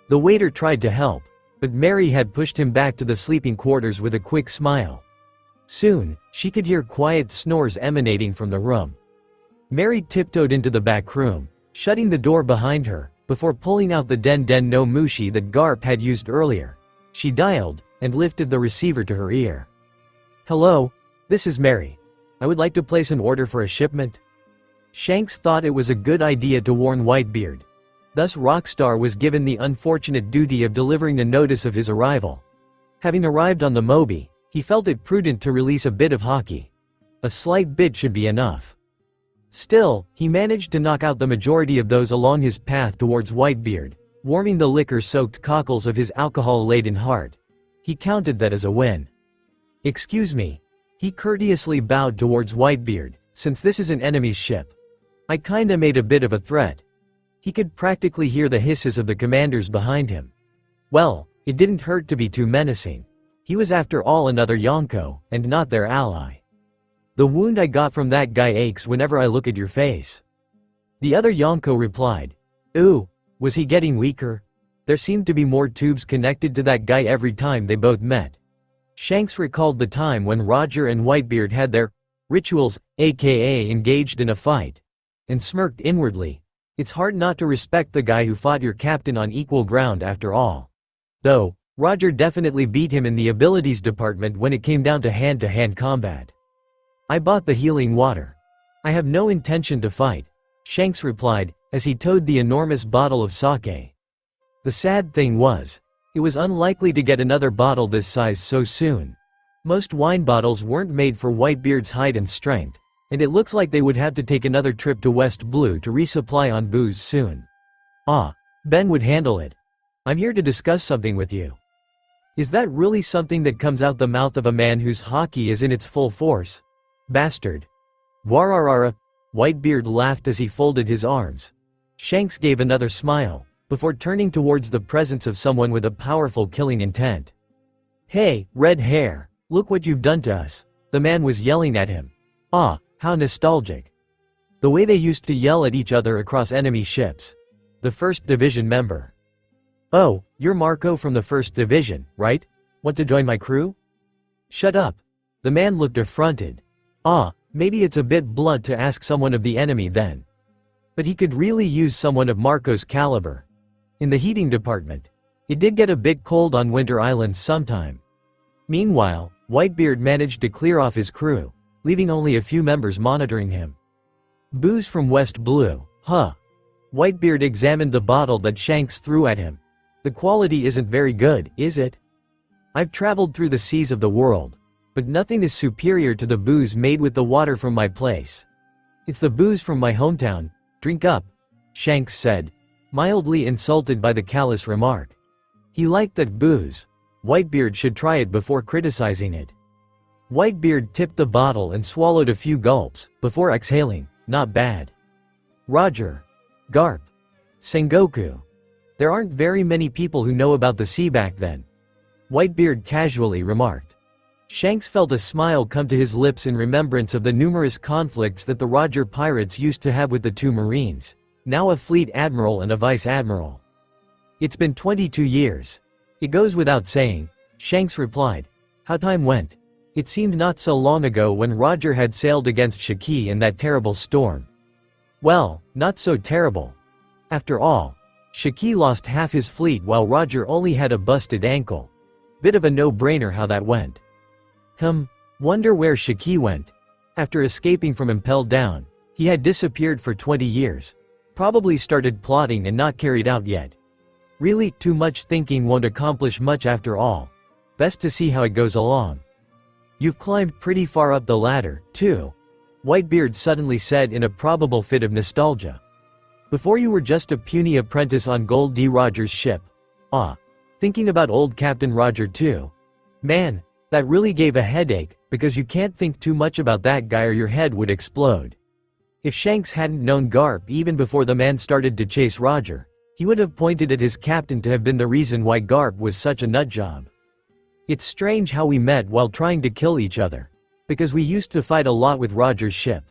Speaker 3: The waiter tried to help, but Mary had pushed him back to the sleeping quarters with a quick smile. Soon, she could hear quiet snores emanating from the room. Mary tiptoed into the back room, shutting the door behind her, before pulling out the Den Den no Mushi that Garp had used earlier. She dialed, and lifted the receiver to her ear. "Hello, this is Mary. I would like to place an order for a shipment." Shanks thought it was a good idea to warn Whitebeard. Thus Rockstar was given the unfortunate duty of delivering a notice of his arrival. Having arrived on the Moby, he felt it prudent to release a bit of hockey. A slight bit should be enough. Still, he managed to knock out the majority of those along his path towards Whitebeard, warming the liquor-soaked cockles of his alcohol-laden heart. He counted that as a win. "Excuse me." He courteously bowed towards Whitebeard, "since this is an enemy's ship. I kinda made a bit of a threat." He could practically hear the hisses of the commanders behind him. Well, it didn't hurt to be too menacing. He was after all another Yonko, and not their ally. "The wound I got from that guy aches whenever I look at your face." The other Yonko replied. "Ooh, was he getting weaker? There seemed to be more tubes connected to that guy every time they both met." Shanks recalled the time when Roger and Whitebeard had their rituals, aka engaged in a fight, and smirked inwardly. It's hard not to respect the guy who fought your captain on equal ground after all. Though, Roger definitely beat him in the abilities department when it came down to hand-to-hand combat. "I bought the healing water. I have no intention to fight," Shanks replied, as he towed the enormous bottle of sake. The sad thing was, it was unlikely to get another bottle this size so soon. Most wine bottles weren't made for Whitebeard's height and strength, and it looks like they would have to take another trip to West Blue to resupply on booze soon. Ben would handle it. "I'm here to discuss something with you." Is that really something that comes out the mouth of a man whose hockey is in its full force? Bastard. Wararara. Whitebeard laughed as he folded his arms. Shanks gave another smile, before turning towards the presence of someone with a powerful killing intent. "Hey, red hair, look what you've done to us." The man was yelling at him. How nostalgic. The way they used to yell at each other across enemy ships. The 1st Division member. "Oh, you're Marco from the 1st Division, right? Want to join my crew?" "Shut up." The man looked affronted. Maybe it's a bit blunt to ask someone of the enemy then. But he could really use someone of Marco's caliber. In the heating department, it did get a bit cold on Winter Island sometime. Meanwhile, Whitebeard managed to clear off his crew, leaving only a few members monitoring him. "Booze from West Blue, huh?" Whitebeard examined the bottle that Shanks threw at him. "The quality isn't very good, is it? I've traveled through the seas of the world, but nothing is superior to the booze made with the water from my place. It's the booze from my hometown, drink up," Shanks said, mildly insulted by the callous remark. He liked that booze. Whitebeard should try it before criticizing it. Whitebeard tipped the bottle and swallowed a few gulps, before exhaling, "Not bad." Roger. Garp. Sengoku. There aren't very many people who know about the sea back then, Whitebeard casually remarked. Shanks felt a smile come to his lips in remembrance of the numerous conflicts that the Roger pirates used to have with the two Marines, now a fleet admiral and a vice admiral. "It's been 22 years. It goes without saying," Shanks replied. "How time went. It seemed not so long ago when Roger had sailed against Shiki in that terrible storm." "Well, not so terrible. After all, Shiki lost half his fleet while Roger only had a busted ankle. Bit of a no-brainer how that went." Wonder where Shiki went. After escaping from Impelled Down, he had disappeared for 20 years. Probably started plotting and not carried out yet. Really, too much thinking won't accomplish much after all. Best to see how it goes along. "You've climbed pretty far up the ladder, too," Whitebeard suddenly said in a probable fit of nostalgia. Before you were just a puny apprentice on Gold D. Rogers' ship. Thinking about old Captain Roger too. Man, that really gave a headache, because you can't think too much about that guy or your head would explode. If Shanks hadn't known Garp even before the man started to chase Roger, he would have pointed at his captain to have been the reason why Garp was such a nutjob. It's strange how we met while trying to kill each other. Because we used to fight a lot with Roger's ship.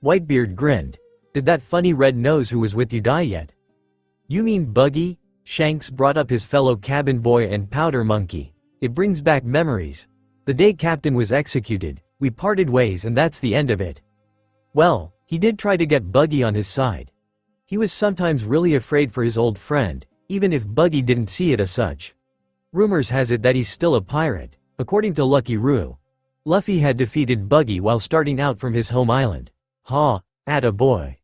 Speaker 3: Whitebeard grinned. Did that funny red nose who was with you die yet? You mean Buggy? Shanks brought up his fellow cabin boy and powder monkey. It brings back memories. The day Captain was executed, we parted ways and that's the end of it. Well, he did try to get Buggy on his side. He was sometimes really afraid for his old friend, even if Buggy didn't see it as such. Rumors has it that he's still a pirate, according to Lucky Roo. Luffy had defeated Buggy while starting out from his home island. Atta boy.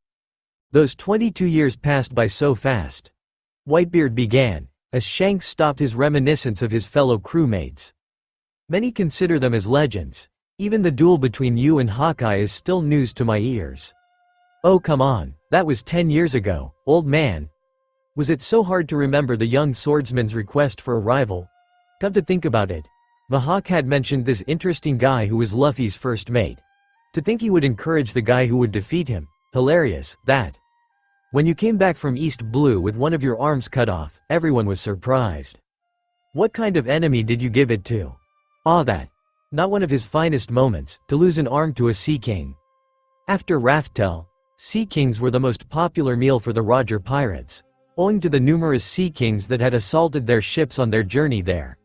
Speaker 3: Those 22 years passed by so fast. Whitebeard began, as Shanks stopped his reminiscence of his fellow crewmates. Many consider them as legends. Even the duel between you and Hawkeye is still news to my ears. Oh come on, that was 10 years ago, old man. Was it so hard to remember the young swordsman's request for a rival? Come to think about it. Mihawk had mentioned this interesting guy who was Luffy's first mate. To think he would encourage the guy who would defeat him. Hilarious, that. When you came back from East Blue with one of your arms cut off, everyone was surprised. What kind of enemy did you give it to? That. Not one of his finest moments, to lose an arm to a Sea King. After Raftel, Sea Kings were the most popular meal for the Roger pirates, owing to the numerous Sea Kings that had assaulted their ships on their journey there.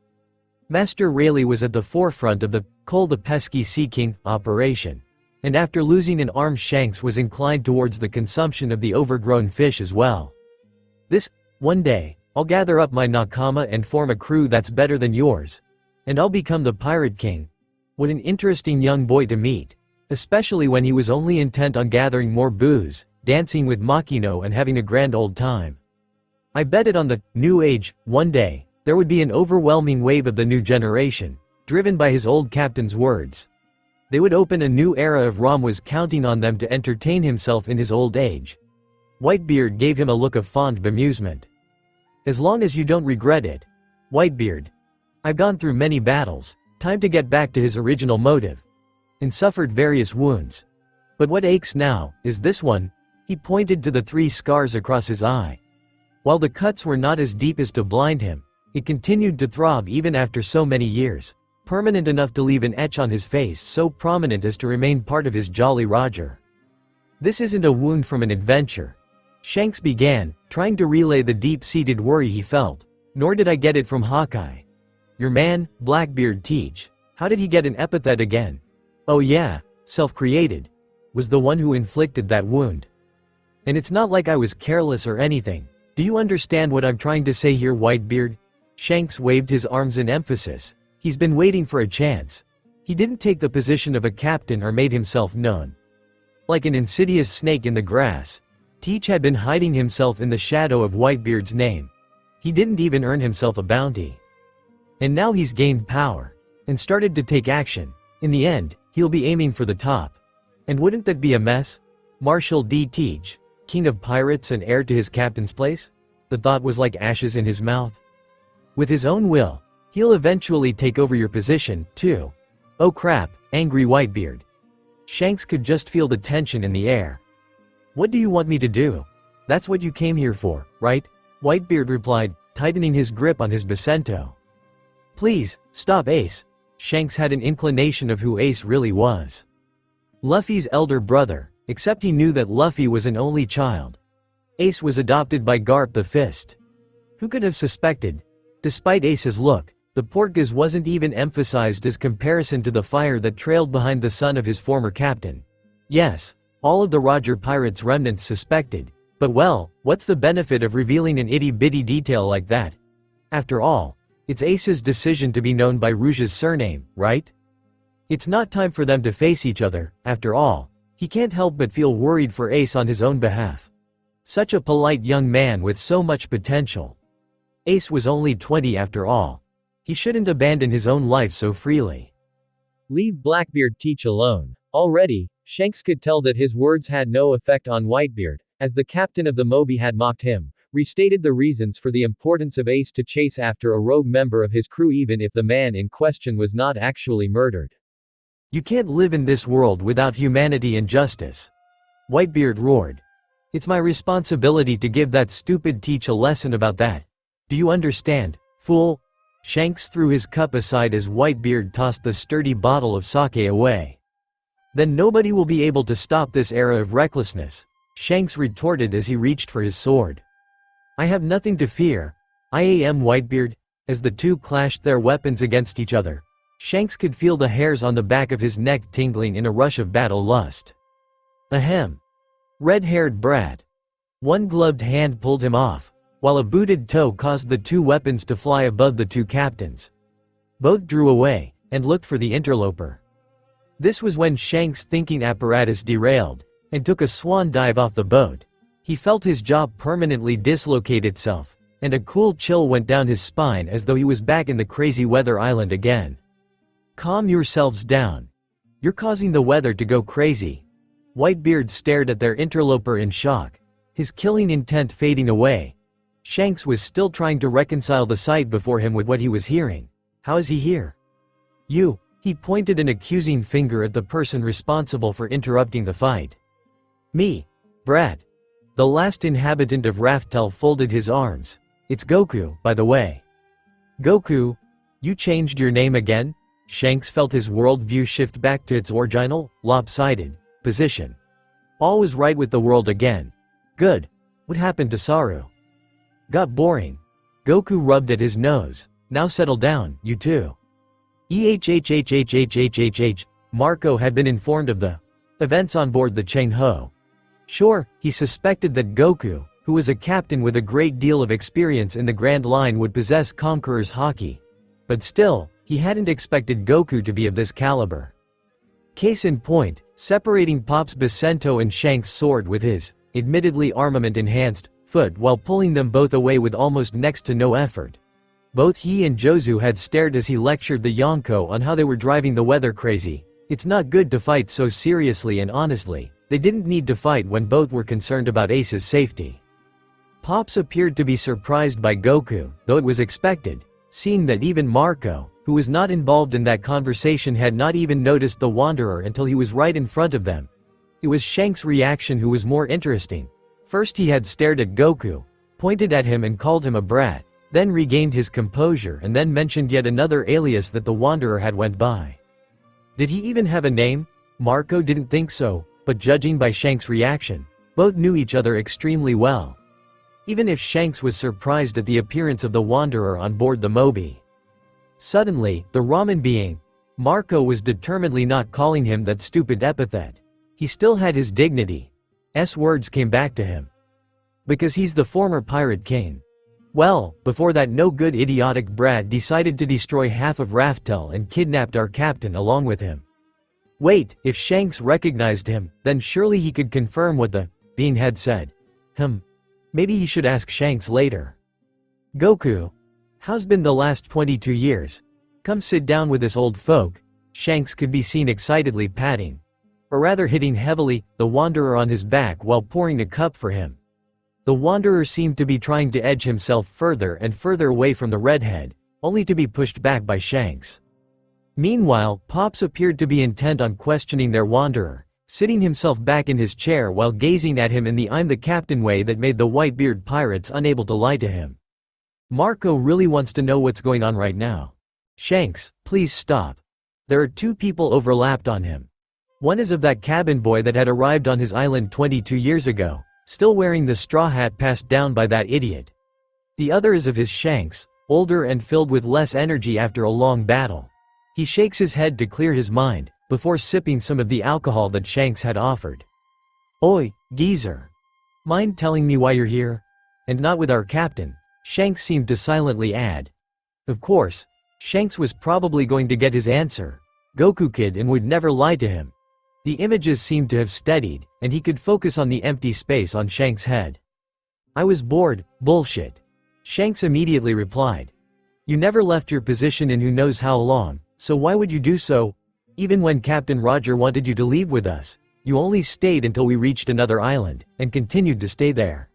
Speaker 3: Master Rayleigh was at the forefront of the Cole the Pesky Sea King operation, and after losing an arm Shanks was inclined towards the consumption of the overgrown fish as well. One day, I'll gather up my Nakama and form a crew that's better than yours. And I'll become the Pirate King. What an interesting young boy to meet, especially when he was only intent on gathering more booze, dancing with Makino and having a grand old time. I bet it on the New Age, one day. There would be an overwhelming wave of the new generation, driven by his old captain's words. They would open a new era of Rom was counting on them to entertain himself in his old age. Whitebeard gave him a look of fond bemusement. As long as you don't regret it. Whitebeard. I've gone through many battles, time to get back to his original motive. And suffered various wounds. But what aches now, is this one. He pointed to the 3 scars across his eye. While the cuts were not as deep as to blind him, it continued to throb even after so many years, permanent enough to leave an etch on his face so prominent as to remain part of his Jolly Roger. This isn't a wound from an adventure. Shanks began, trying to relay the deep-seated worry he felt. Nor did I get it from Hawkeye. Your man, Blackbeard Teach. How did he get an epithet again? Oh yeah, self-created. Was the one who inflicted that wound. And it's not like I was careless or anything. Do you understand what I'm trying to say here, Whitebeard? Shanks waved his arms in emphasis. He's been waiting for a chance. He didn't take the position of a captain or made himself known. Like an insidious snake in the grass, Teach had been hiding himself in the shadow of Whitebeard's name. He didn't even earn himself a bounty. And now he's gained power, and started to take action. In the end, he'll be aiming for the top. And wouldn't that be a mess? Marshal D. Teach, king of pirates and heir to his captain's place? The thought was like ashes in his mouth. With his own will, he'll eventually take over your position, too. Oh crap, angry Whitebeard. Shanks could just feel the tension in the air. What do you want me to do? That's what you came here for, right? Whitebeard replied, tightening his grip on his Becento. Please, stop Ace. Shanks had an inclination of who Ace really was. Luffy's elder brother, except he knew that Luffy was an only child. Ace was adopted by Garp the Fist. Who could have suspected? Despite Ace's look, the Portgas wasn't even emphasized as comparison to the fire that trailed behind the son of his former captain. Yes, all of the Roger Pirates' remnants suspected, but well, what's the benefit of revealing an itty-bitty detail like that? After all, it's Ace's decision to be known by Rouge's surname, right? It's not time for them to face each other, after all. He can't help but feel worried for Ace on his own behalf. Such a polite young man with so much potential. Ace was only 20 after all. He shouldn't abandon his own life so freely. Leave Blackbeard Teach alone. Already, Shanks could tell that his words had no effect on Whitebeard, as the captain of the Moby had mocked him, restated the reasons for the importance of Ace to chase after a rogue member of his crew even if the man in question was not actually murdered. You can't live in this world without humanity and justice. Whitebeard roared. It's my responsibility to give that stupid teach a lesson about that. Do you understand, fool? Shanks threw his cup aside as Whitebeard tossed the sturdy bottle of sake away. Then nobody will be able to stop this era of recklessness, Shanks retorted as he reached for his sword. I have nothing to fear. I am Whitebeard. As the two clashed their weapons against each other, Shanks could feel the hairs on the back of his neck tingling in a rush of battle lust. Ahem. Red-haired brat. One gloved hand pulled him off, while a booted toe caused the two weapons to fly above the two captains. Both drew away, and looked for the interloper. This was when Shanks' thinking apparatus derailed, and took a swan dive off the boat. He felt his jaw permanently dislocate itself, and a cool chill went down his spine as though he was back in the crazy weather island again. Calm yourselves down. You're causing the weather to go crazy. Whitebeard stared at their interloper in shock, his killing intent fading away. Shanks was still trying to reconcile the sight before him with what he was hearing. How is he here? You, he pointed an accusing finger at the person responsible for interrupting the fight. Me, brat. The last inhabitant of Raftel folded his arms. It's Goku, by the way. Goku? You changed your name again? Shanks felt his worldview shift back to its original, lopsided, position. All was right with the world again. Good. What happened to Saru? Got boring. Goku rubbed at his nose. Now settle down, you two. Marco had been informed of the events on board the Cheng Ho. Sure, he suspected that Goku, who was a captain with a great deal of experience in the Grand Line, would possess Conqueror's haki. But still, he hadn't expected Goku to be of this caliber. Case in point, separating Pop's Bacento and Shanks' sword with his, admittedly armament-enhanced, foot while pulling them both away with almost next to no effort. Both he and Jozu had stared as he lectured the Yonko on how they were driving the weather crazy. It's not good to fight so seriously, and honestly, they didn't need to fight when both were concerned about Ace's safety. Pops appeared to be surprised by Goku, though it was expected, seeing that even Marco, who was not involved in that conversation, had not even noticed the Wanderer until he was right in front of them. It was Shanks' reaction who was more interesting. First he had stared at Goku, pointed at him and called him a brat, then regained his composure and then mentioned yet another alias that the Wanderer had went by. Did he even have a name? Marco didn't think so, but judging by Shanks' reaction, both knew each other extremely well. Even if Shanks was surprised at the appearance of the Wanderer on board the Moby. Suddenly, the ramen being, Marco was determinedly not calling him that stupid epithet. He still had his dignity. Words came back to him. Because he's the former pirate king. Well, before that no-good idiotic brat decided to destroy half of Raftel and kidnapped our captain along with him. Wait, if Shanks recognized him, then surely he could confirm what the being had said. Maybe he should ask Shanks later. Goku, how's been the last 22 years? Come sit down with this old folk. Shanks could be seen excitedly patting, or rather hitting heavily, the Wanderer on his back while pouring a cup for him. The Wanderer seemed to be trying to edge himself further and further away from the redhead, only to be pushed back by Shanks. Meanwhile, Pops appeared to be intent on questioning their Wanderer, sitting himself back in his chair while gazing at him in the "I'm the captain" way that made the Whitebeard pirates unable to lie to him. Marco really wants to know what's going on right now. Shanks, please stop. There are two people overlapped on him. One is of that cabin boy that had arrived on his island 22 years ago, still wearing the straw hat passed down by that idiot. The other is of his Shanks, older and filled with less energy after a long battle. He shakes his head to clear his mind, before sipping some of the alcohol that Shanks had offered. Oi, geezer. Mind telling me why you're here? And not with our captain, Shanks seemed to silently add. Of course, Shanks was probably going to get his answer. Goku kid and would never lie to him. The images seemed to have steadied, and he could focus on the empty space on Shanks' head. I was bored, bullshit. Shanks immediately replied. You never left your position in who knows how long, so why would you do so? Even when Captain Roger wanted you to leave with us, You only stayed until we reached another island, and continued to stay there.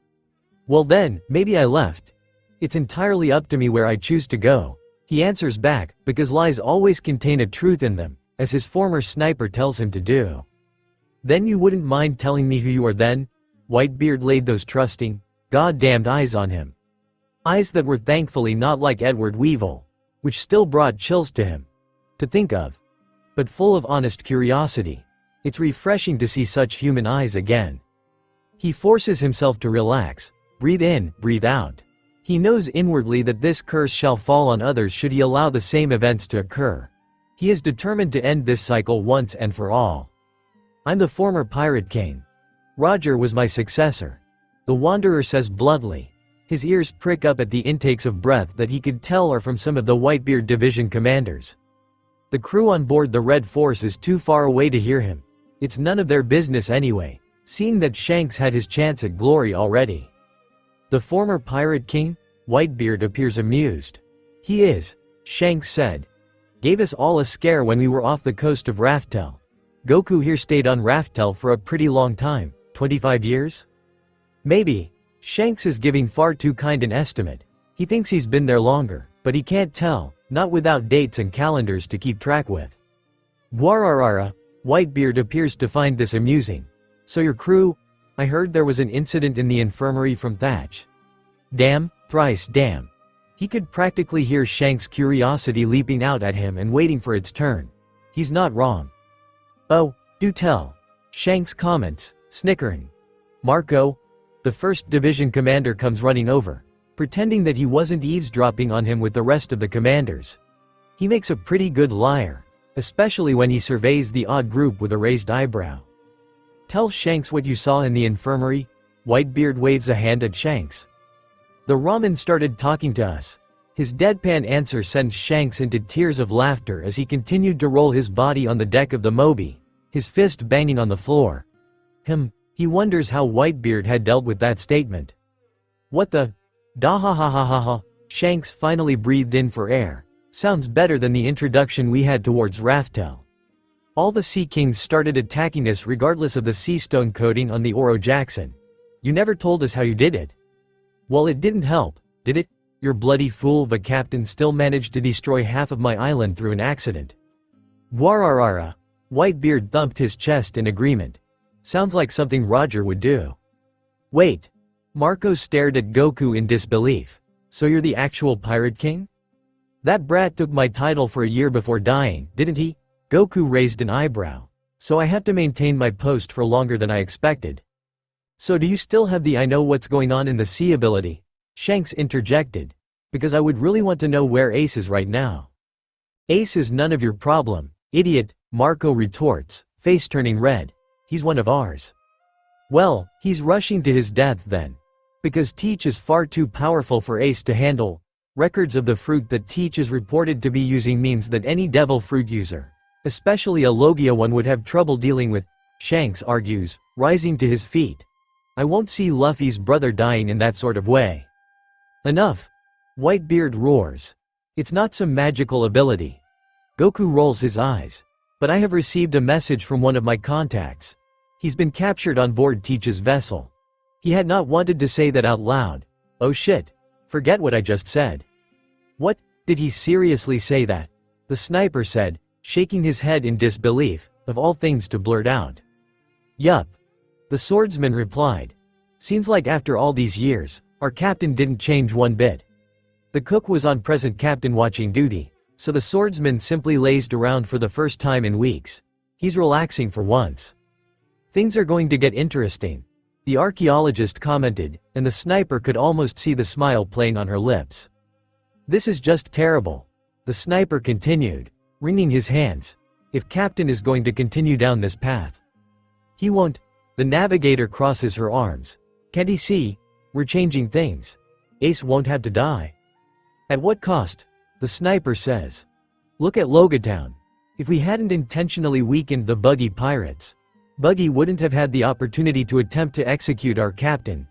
Speaker 3: Well then, maybe I left. It's entirely up to me where I choose to go. He answers back, because lies always contain a truth in them, as his former sniper tells him to do. Then you wouldn't mind telling me who you are then? Whitebeard laid those trusting, goddamned eyes on him. Eyes that were thankfully not like Edward Weevil, which still brought chills to him to think of, but full of honest curiosity. It's refreshing to see such human eyes again. He forces himself to relax, breathe in, breathe out. He knows inwardly that this curse shall fall on others should he allow the same events to occur. He is determined to end this cycle once and for all. I'm the former Pirate King. Roger was my successor. The Wanderer says bluntly. His ears prick up at the intakes of breath that he could tell are from some of the Whitebeard division commanders. The crew on board the Red Force is too far away to hear him. It's none of their business anyway, seeing that Shanks had his chance at glory already. The former Pirate King? Whitebeard appears amused. He is, Shanks said. Gave us all a scare when we were off the coast of Raftel. Goku here stayed on Raftel for a pretty long time, 25 years? Maybe. Shanks is giving far too kind an estimate. He thinks he's been there longer, but he can't tell, not without dates and calendars to keep track with. Guararara, Whitebeard appears to find this amusing. So your crew? I heard there was an incident in the infirmary from Thatch. Damn, thrice damn. He could practically hear Shanks' curiosity leaping out at him and waiting for its turn. He's not wrong. Oh, do tell. Shanks comments, snickering. Marco? The 1st Division commander comes running over, pretending that he wasn't eavesdropping on him with the rest of the commanders. He makes a pretty good liar, especially when he surveys the odd group with a raised eyebrow. Tell Shanks what you saw in the infirmary. Whitebeard waves a hand at Shanks. The Ramen started talking to us. His deadpan answer sends Shanks into tears of laughter as he continued to roll his body on the deck of the moby, his fist banging on the floor. He wonders how Whitebeard had dealt with that statement. What the? Da-ha-ha-ha-ha-ha. Shanks finally breathed in for air. Sounds better than the introduction we had towards Raftel. All the Sea Kings started attacking us regardless of the sea stone coating on the Oro Jackson. You never told us how you did it. Well, it didn't help, did it? Your bloody fool, the captain still managed to destroy half of my island through an accident. Guararara. Whitebeard thumped his chest in agreement. Sounds like something Roger would do. Wait. Marco stared at Goku in disbelief. So you're the actual Pirate King? That brat took my title for a year before dying, didn't he? Goku raised an eyebrow. So I have to maintain my post for longer than I expected. So do you still have the I know what's going on in the sea ability? Shanks interjected. Because I would really want to know where Ace is right now. Ace is none of your problem, idiot, Marco retorts, face turning red. He's one of ours. Well, he's rushing to his death then. Because Teach is far too powerful for Ace to handle. Records of the fruit that Teach is reported to be using means that any devil fruit user, especially a logia one, would have trouble dealing with, Shanks argues, rising to his feet. I won't see Luffy's brother dying in that sort of way. Enough. Whitebeard roars. It's not some magical ability. Goku rolls his eyes. But I have received a message from one of my contacts. He's been captured on board Teach's vessel. He had not wanted to say that out loud. Oh shit. Forget what I just said. What? Did he seriously say that? The sniper said, shaking his head in disbelief, of all things to blurt out. Yup. The swordsman replied. Seems like after all these years, our captain didn't change one bit. The cook was on present captain watching duty, so the swordsman simply lazed around for the first time in weeks. He's relaxing for once. Things are going to get interesting, the archaeologist commented, and the sniper could almost see the smile playing on her lips. This is just terrible. The sniper continued, wringing his hands. If Captain is going to continue down this path, he won't. The navigator crosses her arms. Can't he see? We're changing things. Ace won't have to die. At what cost? The sniper says. Look at Logatown. If we hadn't intentionally weakened the Buggy pirates, Buggy wouldn't have had the opportunity to attempt to execute our captain.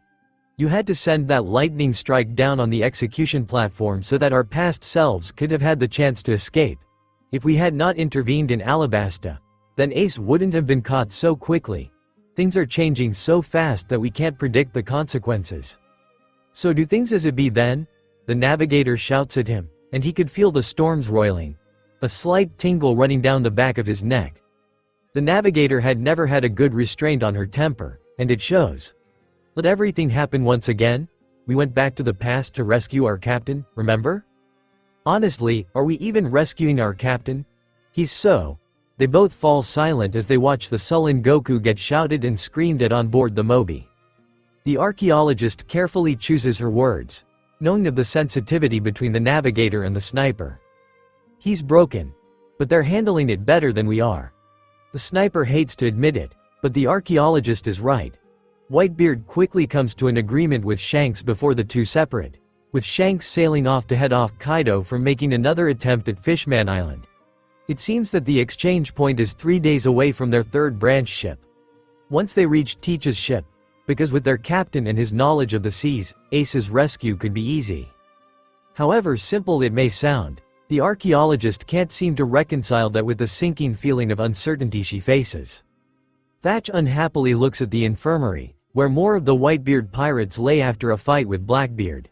Speaker 3: You had to send that lightning strike down on the execution platform so that our past selves could have had the chance to escape. If we had not intervened in Alabasta, then Ace wouldn't have been caught so quickly. Things are changing so fast that we can't predict the consequences. So do things as it be then? The navigator shouts at him, and he could feel the storms roiling. A slight tingle running down the back of his neck. The navigator had never had a good restraint on her temper, and it shows. Let everything happen once again? We went back to the past to rescue our captain, remember? Honestly, are we even rescuing our captain? He's so. They both fall silent as they watch the sullen Goku get shouted and screamed at on board the moby. The archaeologist carefully chooses her words, knowing of the sensitivity between the navigator and the sniper. He's broken. But they're handling it better than we are. The sniper hates to admit it, but the archaeologist is right. Whitebeard quickly comes to an agreement with Shanks before the two separate, with Shanks sailing off to head off Kaido from making another attempt at Fishman Island. It seems that the exchange point is 3 days away from their third branch ship. Once they reach Teach's ship, because with their captain and his knowledge of the seas, Ace's rescue could be easy. However simple it may sound, the archaeologist can't seem to reconcile that with the sinking feeling of uncertainty she faces. Thatch unhappily looks at the infirmary, where more of the Whitebeard pirates lay after a fight with Blackbeard.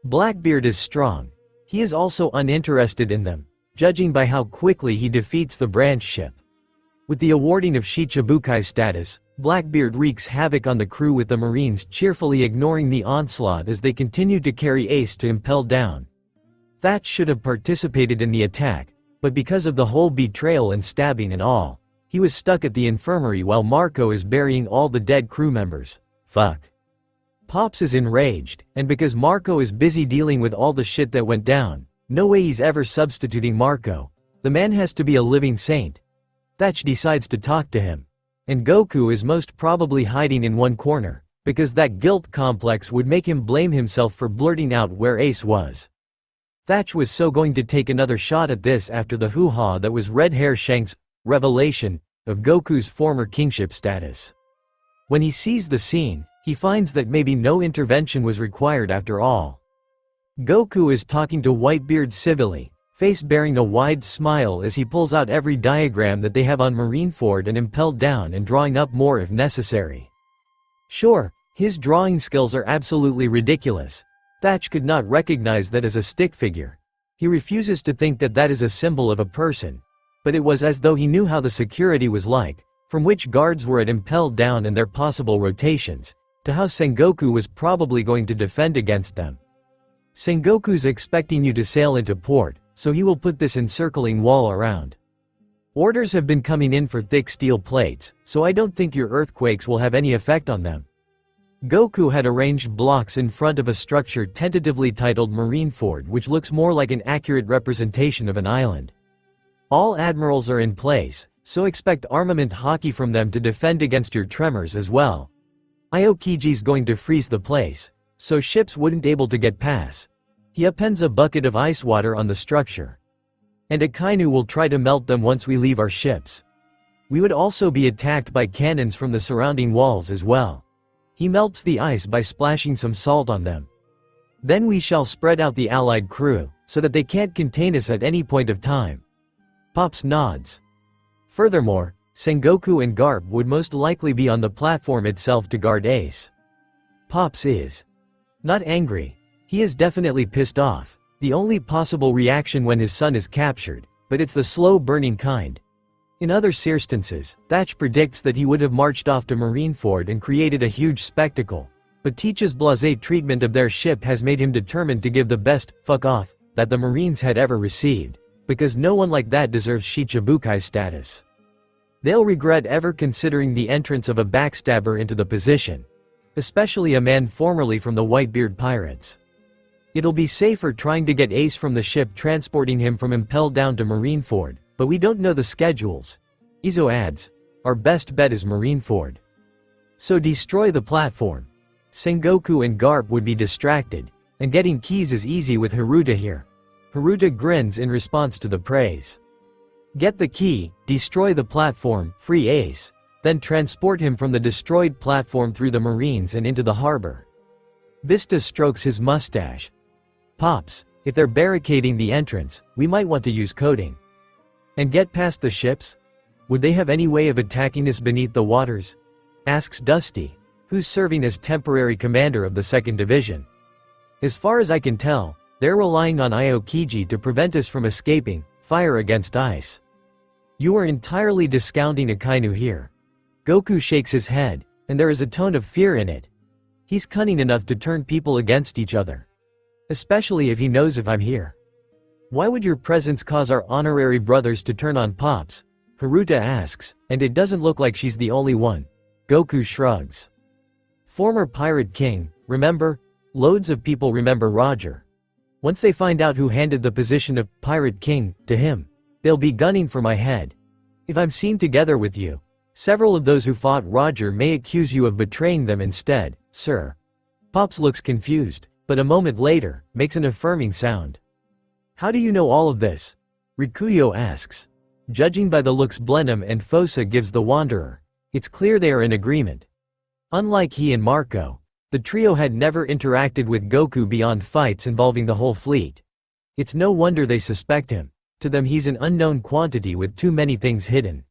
Speaker 3: Blackbeard is strong. He is also uninterested in them, judging by how quickly he defeats the branch ship. With the awarding of Shichibukai status, Blackbeard wreaks havoc on the crew, with the Marines cheerfully ignoring the onslaught as they continue to carry Ace to impel down. Thatch should have participated in the attack, but because of the whole betrayal and stabbing and all, he was stuck at the infirmary while Marco is burying all the dead crew members. Fuck. Pops is enraged, and because Marco is busy dealing with all the shit that went down, no way he's ever substituting Marco. The man has to be a living saint. Thatch decides to talk to him. And Goku is most probably hiding in one corner, because that guilt complex would make him blame himself for blurting out where Ace was. Thatch was so going to take another shot at this after the hoo-ha that was Red Hair Shanks' revelation of Goku's former kingship status. When he sees the scene, he finds that maybe no intervention was required after all. Goku is talking to Whitebeard civilly, face bearing a wide smile as he pulls out every diagram that they have on Marineford and impelled down and drawing up more if necessary. Sure, his drawing skills are absolutely ridiculous. Thatch could not recognize that as a stick figure. He refuses to think that that is a symbol of a person. But it was as though he knew how the security was like, from which guards were at impelled down and their possible rotations, to how Sengoku was probably going to defend against them. Sengoku's expecting you to sail into port, so he will put this encircling wall around. Orders have been coming in for thick steel plates, so I don't think your earthquakes will have any effect on them. Goku had arranged blocks in front of a structure tentatively titled Marineford, which looks more like an accurate representation of an island. All admirals are in place, so expect armament hockey from them to defend against your tremors as well. Aokiji's going to freeze the place, so ships wouldn't able to get past. He appends a bucket of ice water on the structure. And Akainu will try to melt them once we leave our ships. We would also be attacked by cannons from the surrounding walls as well. He melts the ice by splashing some salt on them. Then we shall spread out the allied crew, so that they can't contain us at any point of time. Pops nods. Furthermore, Sengoku and Garp would most likely be on the platform itself to guard Ace. Pops is not angry. He is definitely pissed off, the only possible reaction when his son is captured, but it's the slow-burning kind. In other circumstances, Thatch predicts that he would have marched off to Marineford and created a huge spectacle, but Teach's blasé treatment of their ship has made him determined to give the best fuck off that the Marines had ever received, because no one like that deserves Shichibukai status. They'll regret ever considering the entrance of a backstabber into the position, especially a man formerly from the Whitebeard Pirates. It'll be safer trying to get Ace from the ship transporting him from Impel down to Marineford, but we don't know the schedules. Izo adds, our best bet is Marineford. So destroy the platform. Sengoku and Garp would be distracted, and getting keys is easy with Haruta here. Haruta grins in response to the praise. Get the key, destroy the platform, free Ace, then transport him from the destroyed platform through the Marines and into the harbor. Vista strokes his mustache. Pops, if they're barricading the entrance, we might want to use coding. And get past the ships? Would they have any way of attacking us beneath the waters? Asks Dusty, who's serving as temporary commander of the 2nd Division. As far as I can tell, they're relying on Aokiji to prevent us from escaping, fire against ice. You are entirely discounting Akainu here. Goku shakes his head, and there is a tone of fear in it. He's cunning enough to turn people against each other. Especially if he knows if I'm here. Why would your presence cause our honorary brothers to turn on Pops? Haruta asks, and it doesn't look like she's the only one. Goku shrugs. Former Pirate King, remember? Loads of people remember Roger. Once they find out who handed the position of Pirate King to him, they'll be gunning for my head. If I'm seen together with you, several of those who fought Roger may accuse you of betraying them instead, sir. Pops looks confused, but a moment later, makes an affirming sound. How do you know all of this? Rikuyo asks. Judging by the looks Blenheim and Fosa gives the Wanderer, it's clear they are in agreement. Unlike he and Marco, the trio had never interacted with Goku beyond fights involving the whole fleet. It's no wonder they suspect him. To them he's an unknown quantity with too many things hidden.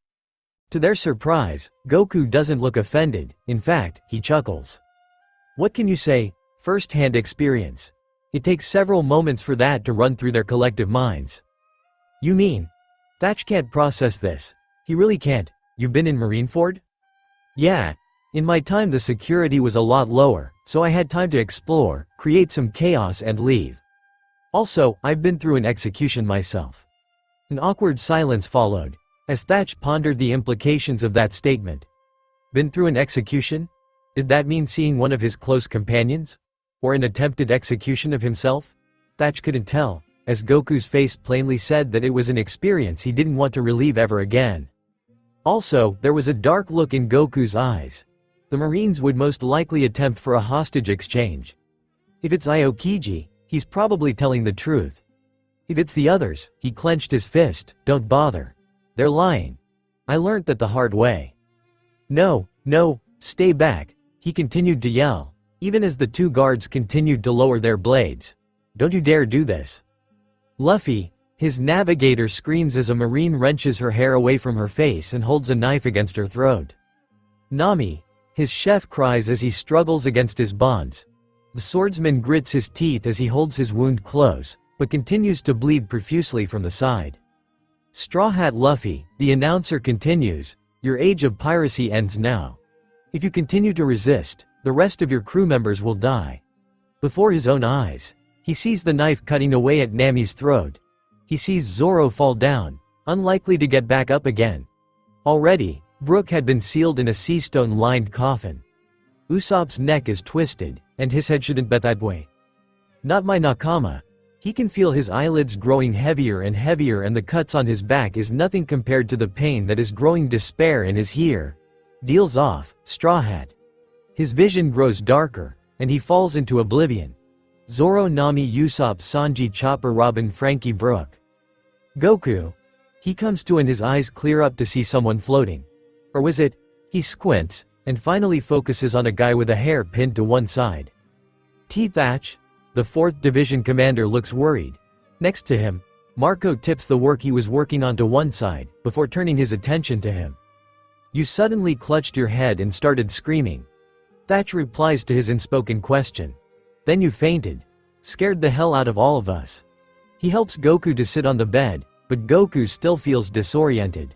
Speaker 3: To their surprise, Goku doesn't look offended, in fact, he chuckles. What can you say? First-hand experience. It takes several moments for that to run through their collective minds. You mean? Thatch can't process this. He really can't. You've been in Marineford? Yeah. In my time the security was a lot lower, so I had time to explore, create some chaos and leave. Also, I've been through an execution myself. An awkward silence followed, as Thatch pondered the implications of that statement. Been through an execution? Did that mean seeing one of his close companions? Or an attempted execution of himself? Thatch couldn't tell, as Goku's face plainly said that it was an experience he didn't want to relive ever again. Also, there was a dark look in Goku's eyes. The Marines would most likely attempt for a hostage exchange. If it's Aokiji, he's probably telling the truth. If it's the others, he clenched his fist, don't bother. They're lying. I learnt that the hard way. No, stay back, he continued to yell, even as the 2 guards continued to lower their blades. Don't you dare do this. Luffy, his navigator screams as a Marine wrenches her hair away from her face and holds a knife against her throat. Nami, his chef cries as he struggles against his bonds. The swordsman grits his teeth as he holds his wound close, but continues to bleed profusely from the side. Straw Hat Luffy, the announcer continues, your age of piracy ends now. If you continue to resist, the rest of your crew members will die. Before his own eyes, he sees the knife cutting away at Nami's throat. He sees Zoro fall down, unlikely to get back up again. Already, Brook had been sealed in a seastone-lined coffin. Usopp's neck is twisted, and his head shouldn't be that way. Not my Nakama. He can feel his eyelids growing heavier and heavier, and the cuts on his back is nothing compared to the pain that is growing despair in his ear. Deals off, Straw Hat. His vision grows darker, and he falls into oblivion. Zoro, Nami, Usopp, Sanji, Chopper, Robin, Frankie, Brook. Goku. He comes to and his eyes clear up to see someone floating. Or was it? He squints, and finally focuses on a guy with a hair pinned to one side. Thatch? The 4th Division commander looks worried. Next to him, Marco tips the work he was working on to one side, before turning his attention to him. You suddenly clutched your head and started screaming. Thatch replies to his unspoken question. Then you fainted. Scared the hell out of all of us. He helps Goku to sit on the bed, but Goku still feels disoriented.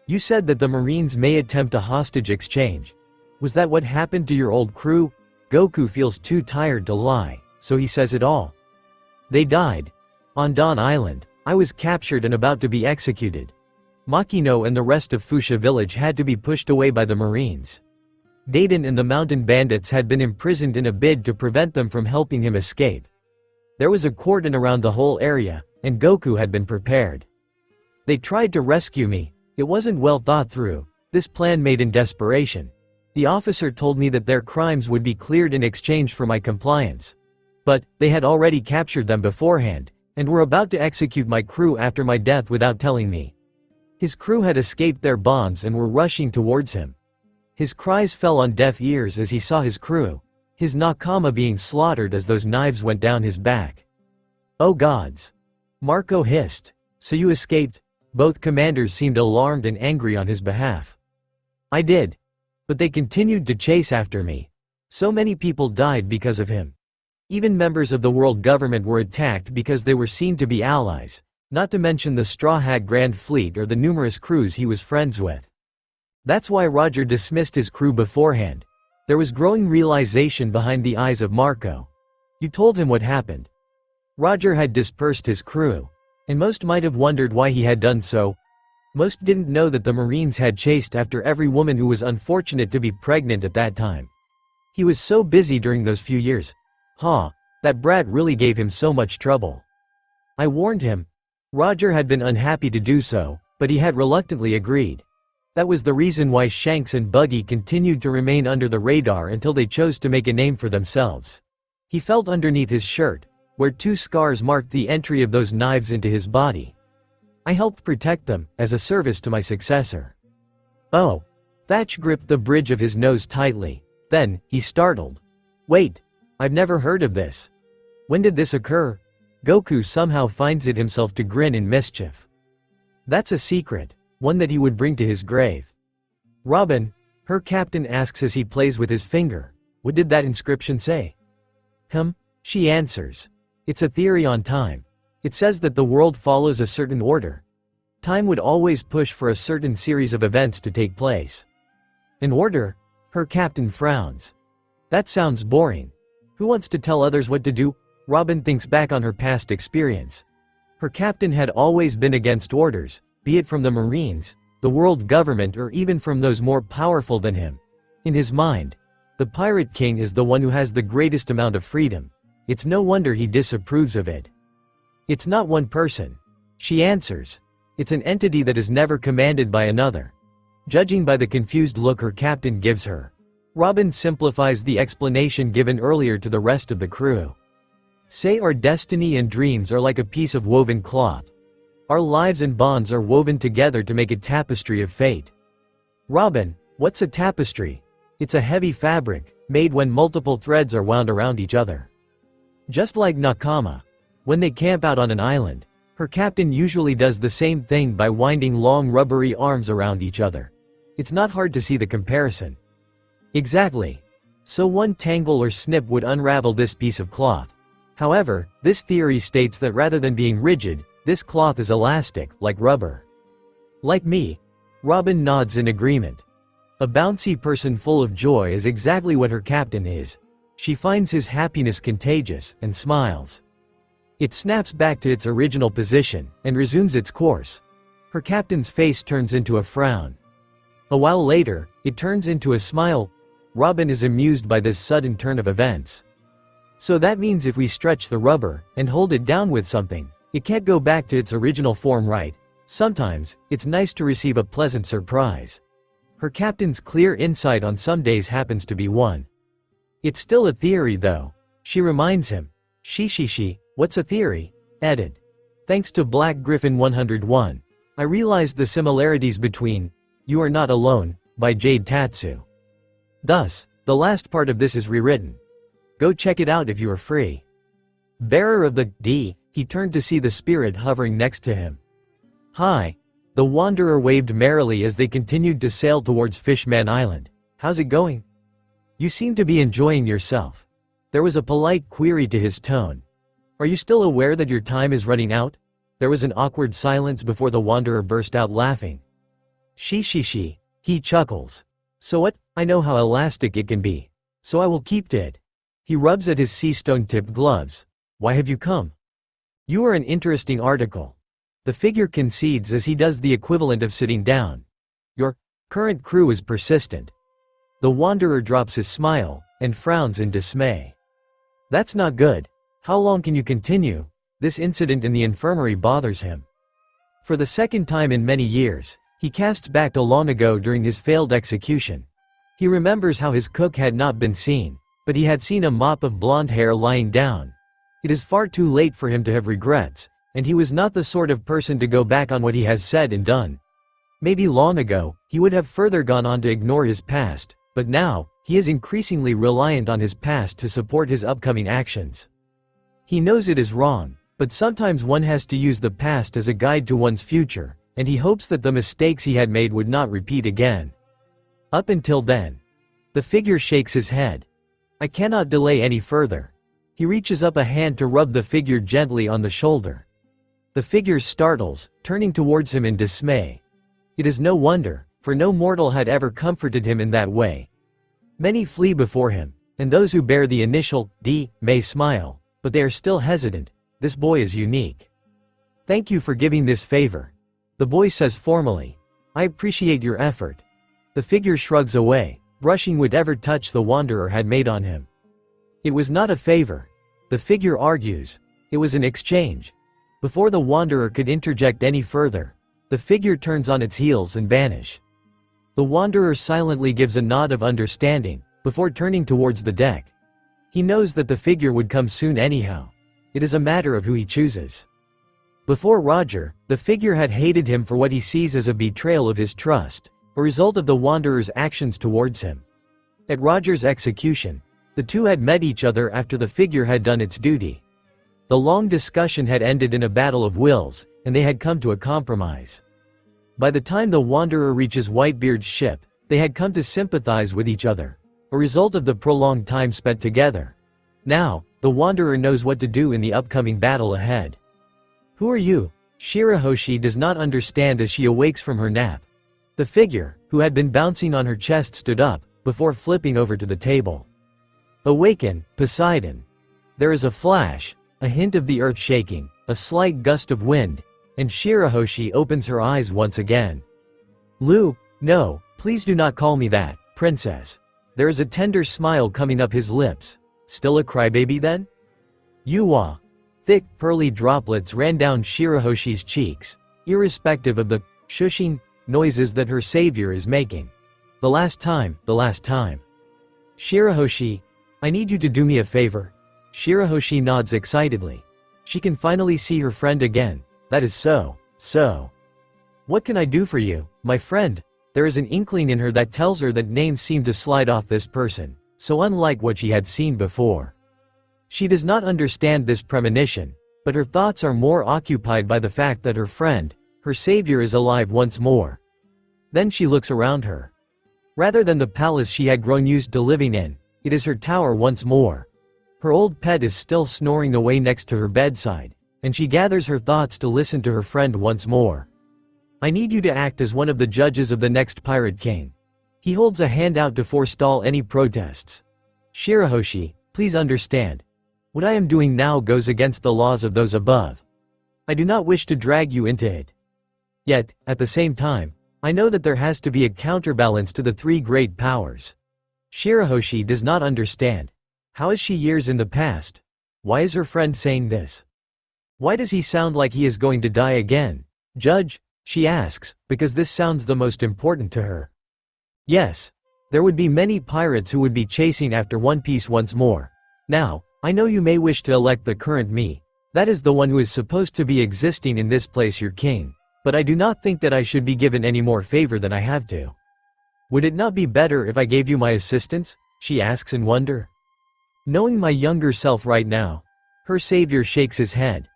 Speaker 3: You said that the Marines may attempt a hostage exchange. Was that what happened to your old crew? Goku feels too tired to lie, so he says it all. They died. On Dawn Island, I was captured and about to be executed. Makino and the rest of Fuchsia village had to be pushed away by the Marines. Dayton and the mountain bandits had been imprisoned in a bid to prevent them from helping him escape. There was a cordon around the whole area, and Goku had been prepared. They tried to rescue me. It wasn't well thought through, this plan made in desperation. The officer told me that their crimes would be cleared in exchange for my compliance. But, they had already captured them beforehand, and were about to execute my crew after my death without telling me. His crew had escaped their bonds and were rushing towards him. His cries fell on deaf ears as he saw his crew, his Nakama being slaughtered as those knives went down his back. Oh gods! Marco hissed. So you escaped? Both commanders seemed alarmed and angry on his behalf. I did. But they continued to chase after me. So many people died because of him. Even members of the world government were attacked because they were seen to be allies, not to mention the Straw Hat Grand Fleet or the numerous crews he was friends with. That's why Roger dismissed his crew beforehand. There was growing realization behind the eyes of Marco. You told him what happened. Roger had dispersed his crew, and most might have wondered why he had done so. Most didn't know that the Marines had chased after every woman who was unfortunate to be pregnant at that time. He was so busy during those few years. That brat really gave him so much trouble. I warned him. Roger had been unhappy to do so, but he had reluctantly agreed. That was the reason why Shanks and Buggy continued to remain under the radar until they chose to make a name for themselves. He felt underneath his shirt, where 2 scars marked the entry of those knives into his body. I helped protect them, as a service to my successor. Oh. Thatch gripped the bridge of his nose tightly. Then, he startled. Wait. I've never heard of this. When did this occur? Goku somehow finds it himself to grin in mischief. That's a secret, one that he would bring to his grave. Robin, her captain asks as he plays with his finger. What did that inscription say? She answers. It's a theory on time. It says that the world follows a certain order. Time would always push for a certain series of events to take place. An order? Her captain frowns. That sounds boring. Who wants to tell others what to do? Robin thinks back on her past experience. Her captain had always been against orders, be it from the Marines, the world government, or even from those more powerful than him. In his mind, the Pirate King is the one who has the greatest amount of freedom. It's no wonder he disapproves of it. It's not one person. She answers. It's an entity that is never commanded by another. Judging by the confused look her captain gives her, Robin simplifies the explanation given earlier to the rest of the crew. Say our destiny and dreams are like a piece of woven cloth. Our lives and bonds are woven together to make a tapestry of fate. Robin, what's a tapestry? It's a heavy fabric, made when multiple threads are wound around each other. Just like Nakama. When they camp out on an island, her captain usually does the same thing by winding long rubbery arms around each other. It's not hard to see the comparison. Exactly. So one tangle or snip would unravel this piece of cloth. However, this theory states that rather than being rigid, this cloth is elastic, like rubber. Like me. Robin nods in agreement. A bouncy person full of joy is exactly what her captain is. She finds his happiness contagious, and smiles. It snaps back to its original position, and resumes its course. Her captain's face turns into a frown. A while later, it turns into a smile. Robin is amused by this sudden turn of events. So that means if we stretch the rubber, and hold it down with something, it can't go back to its original form, right? Sometimes, it's nice to receive a pleasant surprise. Her captain's clear insight on some days happens to be one. It's still a theory though. She reminds him. What's a theory? Edit. Thanks to Black Griffin 101. I realized the similarities between You Are Not Alone, by Jade Tatsu. Thus, the last part of this is rewritten. Go check it out if you are free. Bearer of the D, he turned to see the spirit hovering next to him. Hi. The wanderer waved merrily as they continued to sail towards Fishman Island. How's it going? You seem to be enjoying yourself. There was a polite query to his tone. Are you still aware that your time is running out? There was an awkward silence before the wanderer burst out laughing. He chuckles. So what? I know how elastic it can be. So I will keep to it. He rubs at his sea-stone-tipped gloves. Why have you come? You are an interesting article. The figure concedes as he does the equivalent of sitting down. Your current crew is persistent. The wanderer drops his smile, and frowns in dismay. That's not good. How long can you continue? This incident in the infirmary bothers him. For the second time in many years, he casts back to long ago during his failed execution. He remembers how his cook had not been seen, but he had seen a mop of blonde hair lying down. It is far too late for him to have regrets, and he was not the sort of person to go back on what he has said and done. Maybe long ago, he would have further gone on to ignore his past, but now, he is increasingly reliant on his past to support his upcoming actions. He knows it is wrong, but sometimes one has to use the past as a guide to one's future, and he hopes that the mistakes he had made would not repeat again. Up until then. The figure shakes his head. I cannot delay any further. He reaches up a hand to rub the figure gently on the shoulder. The figure startles, turning towards him in dismay. It is no wonder, for no mortal had ever comforted him in that way. Many flee before him, and those who bear the initial D may smile, but they are still hesitant. This boy is unique. Thank you for giving this favor. The boy says formally. I appreciate your effort. The figure shrugs away, brushing whatever touch the wanderer had made on him. It was not a favor. The figure argues. It was an exchange. Before the wanderer could interject any further, the figure turns on its heels and vanishes. The wanderer silently gives a nod of understanding, before turning towards the deck. He knows that the figure would come soon anyhow. It is a matter of who he chooses. Before Roger, the figure had hated him for what he sees as a betrayal of his trust, a result of the wanderer's actions towards him. At Roger's execution, the two had met each other after the figure had done its duty. The long discussion had ended in a battle of wills, and they had come to a compromise. By the time the wanderer reaches Whitebeard's ship, they had come to sympathize with each other, a result of the prolonged time spent together. Now, the wanderer knows what to do in the upcoming battle ahead. Who are you? Shirahoshi does not understand as she awakes from her nap. The figure, who had been bouncing on her chest, stood up, before flipping over to the table. Awaken, Poseidon. There is a flash, a hint of the earth shaking, a slight gust of wind, and Shirahoshi opens her eyes once again. No, please do not call me that, princess. There is a tender smile coming up his lips. Still a crybaby then? Yuwa. Thick, pearly droplets ran down Shirahoshi's cheeks, irrespective of the shushing noises that her savior is making. The last time. Shirahoshi, I need you to do me a favor. Shirahoshi nods excitedly. She can finally see her friend again. That is so. What can I do for you, my friend? There is an inkling in her that tells her that names seem to slide off this person, so unlike what she had seen before. She does not understand this premonition, but her thoughts are more occupied by the fact that her friend, her savior, is alive once more. Then she looks around her. Rather than the palace she had grown used to living in, it is her tower once more. Her old pet is still snoring away next to her bedside, and she gathers her thoughts to listen to her friend once more. I need you to act as one of the judges of the next Pirate King. He holds a hand out to forestall any protests. Shirahoshi, please understand. What I am doing now goes against the laws of those above. I do not wish to drag you into it. Yet, at the same time, I know that there has to be a counterbalance to the three great powers. Shirahoshi does not understand. How is she years in the past? Why is her friend saying this? Why does he sound like he is going to die again? Judge? She asks, because this sounds the most important to her. Yes. There would be many pirates who would be chasing after One Piece once more. Now, I know you may wish to elect the current me. That is the one who is supposed to be existing in this place, your king. But I do not think that I should be given any more favor than I have to. Would it not be better if I gave you my assistance? She asks in wonder. Knowing my younger self right now. Her savior shakes his head.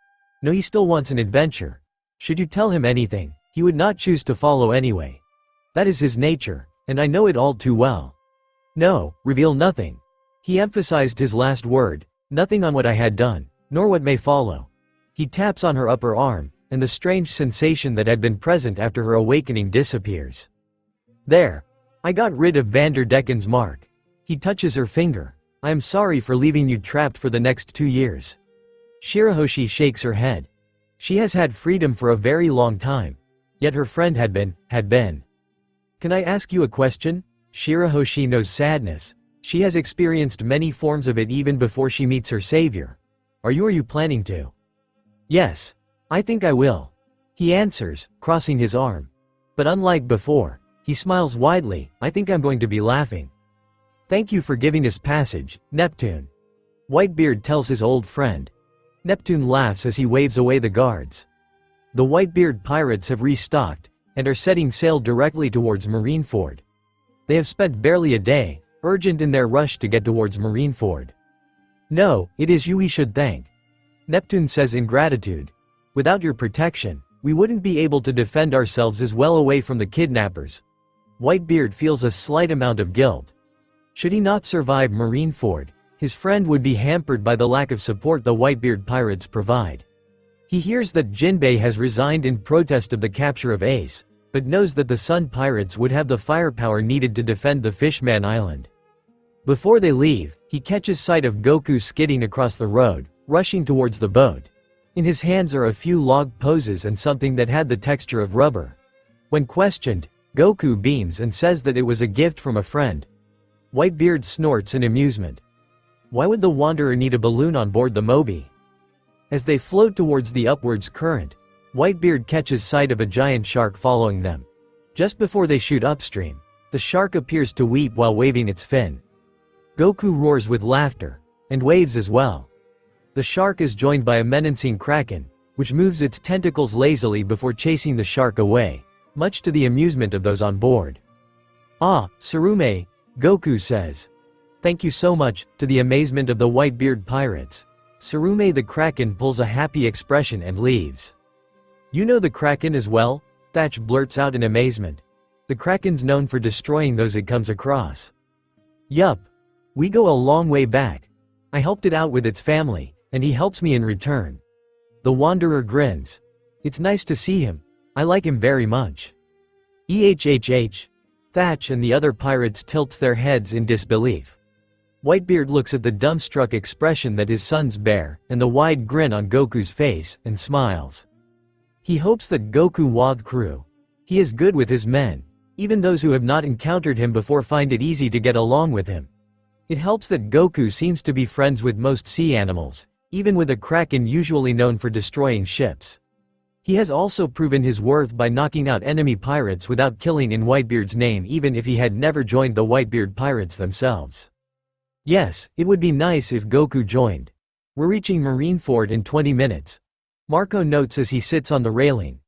Speaker 3: No, he still wants an adventure. Should you tell him anything, he would not choose to follow anyway. That is his nature, and I know it all too well. No, reveal nothing. He emphasized his last word, nothing on what I had done, nor what may follow. He taps on her upper arm, and the strange sensation that had been present after her awakening disappears. There. I got rid of Vanderdecken's mark. He touches her finger. I am sorry for leaving you trapped for the next 2 years. Shirahoshi shakes her head. She has had freedom for a very long time. Yet her friend had been. Can I ask you a question? Shirahoshi knows sadness. She has experienced many forms of it even before she meets her savior. Are you planning to? Yes. I think I will. He answers, crossing his arm. But unlike before, he smiles widely. I think I'm going to be laughing. Thank you for giving us passage, Neptune. Whitebeard tells his old friend. Neptune laughs as he waves away the guards. The Whitebeard pirates have restocked, and are setting sail directly towards Marineford. They have spent barely a day, urgent in their rush to get towards Marineford. No, it is you he should thank. Neptune says in gratitude. Without your protection, we wouldn't be able to defend ourselves as well away from the kidnappers. Whitebeard feels a slight amount of guilt. Should he not survive Marineford, his friend would be hampered by the lack of support the Whitebeard pirates provide. He hears that Jinbei has resigned in protest of the capture of Ace, but knows that the Sun Pirates would have the firepower needed to defend the Fishman Island. Before they leave, he catches sight of Goku skidding across the road, rushing towards the boat. In his hands are a few log poses and something that had the texture of rubber. When questioned, Goku beams and says that it was a gift from a friend. Whitebeard snorts in amusement. Why would the Wanderer need a balloon on board the Moby? As they float towards the upwards current, Whitebeard catches sight of a giant shark following them. Just before they shoot upstream, the shark appears to weep while waving its fin. Goku roars with laughter, and waves as well. The shark is joined by a menacing kraken, which moves its tentacles lazily before chasing the shark away, much to the amusement of those on board. "Ah, Tsurume," Goku says. "Thank you so much," to the amazement of the Whitebeard pirates. Tsurume the Kraken pulls a happy expression and leaves. "You know the Kraken as well?" Thatch blurts out in amazement. "The Kraken's known for destroying those it comes across." "Yup. We go a long way back. I helped it out with its family, and he helps me in return." The Wanderer grins. "It's nice to see him. I like him very much." EHHH. Thatch and the other pirates tilts their heads in disbelief. Whitebeard looks at the dumbstruck expression that his sons bear, and the wide grin on Goku's face, and smiles. He hopes that Goku Wath crew. He is good with his men. Even those who have not encountered him before find it easy to get along with him. It helps that Goku seems to be friends with most sea animals, even with a Kraken usually known for destroying ships. He has also proven his worth by knocking out enemy pirates without killing in Whitebeard's name, even if he had never joined the Whitebeard pirates themselves. Yes, it would be nice if Goku joined. We're reaching Marineford in 20 minutes. Marco notes as he sits on the railing.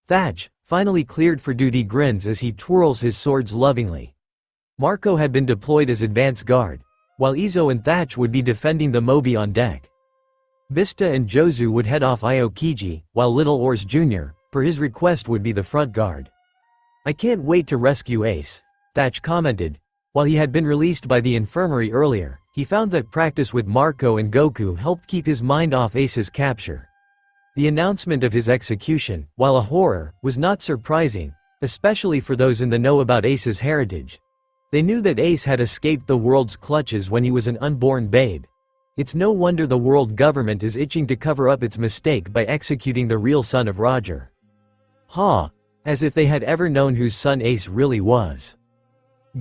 Speaker 3: Thatch, finally cleared for duty, grins as he twirls his swords lovingly. Marco had been deployed as advance guard, while Izo and Thatch would be defending the Moby on deck. Vista and Jozu would head off Aokiji, while Little Oars Jr., per his request, would be the front guard. "I can't wait to rescue Ace," Thatch commented. While he had been released by the infirmary earlier, he found that practice with Marco and Goku helped keep his mind off Ace's capture. The announcement of his execution, while a horror, was not surprising, especially for those in the know about Ace's heritage. They knew that Ace had escaped the world's clutches when he was an unborn babe. It's no wonder the world government is itching to cover up its mistake by executing the real son of Roger. Ha! As if they had ever known whose son Ace really was.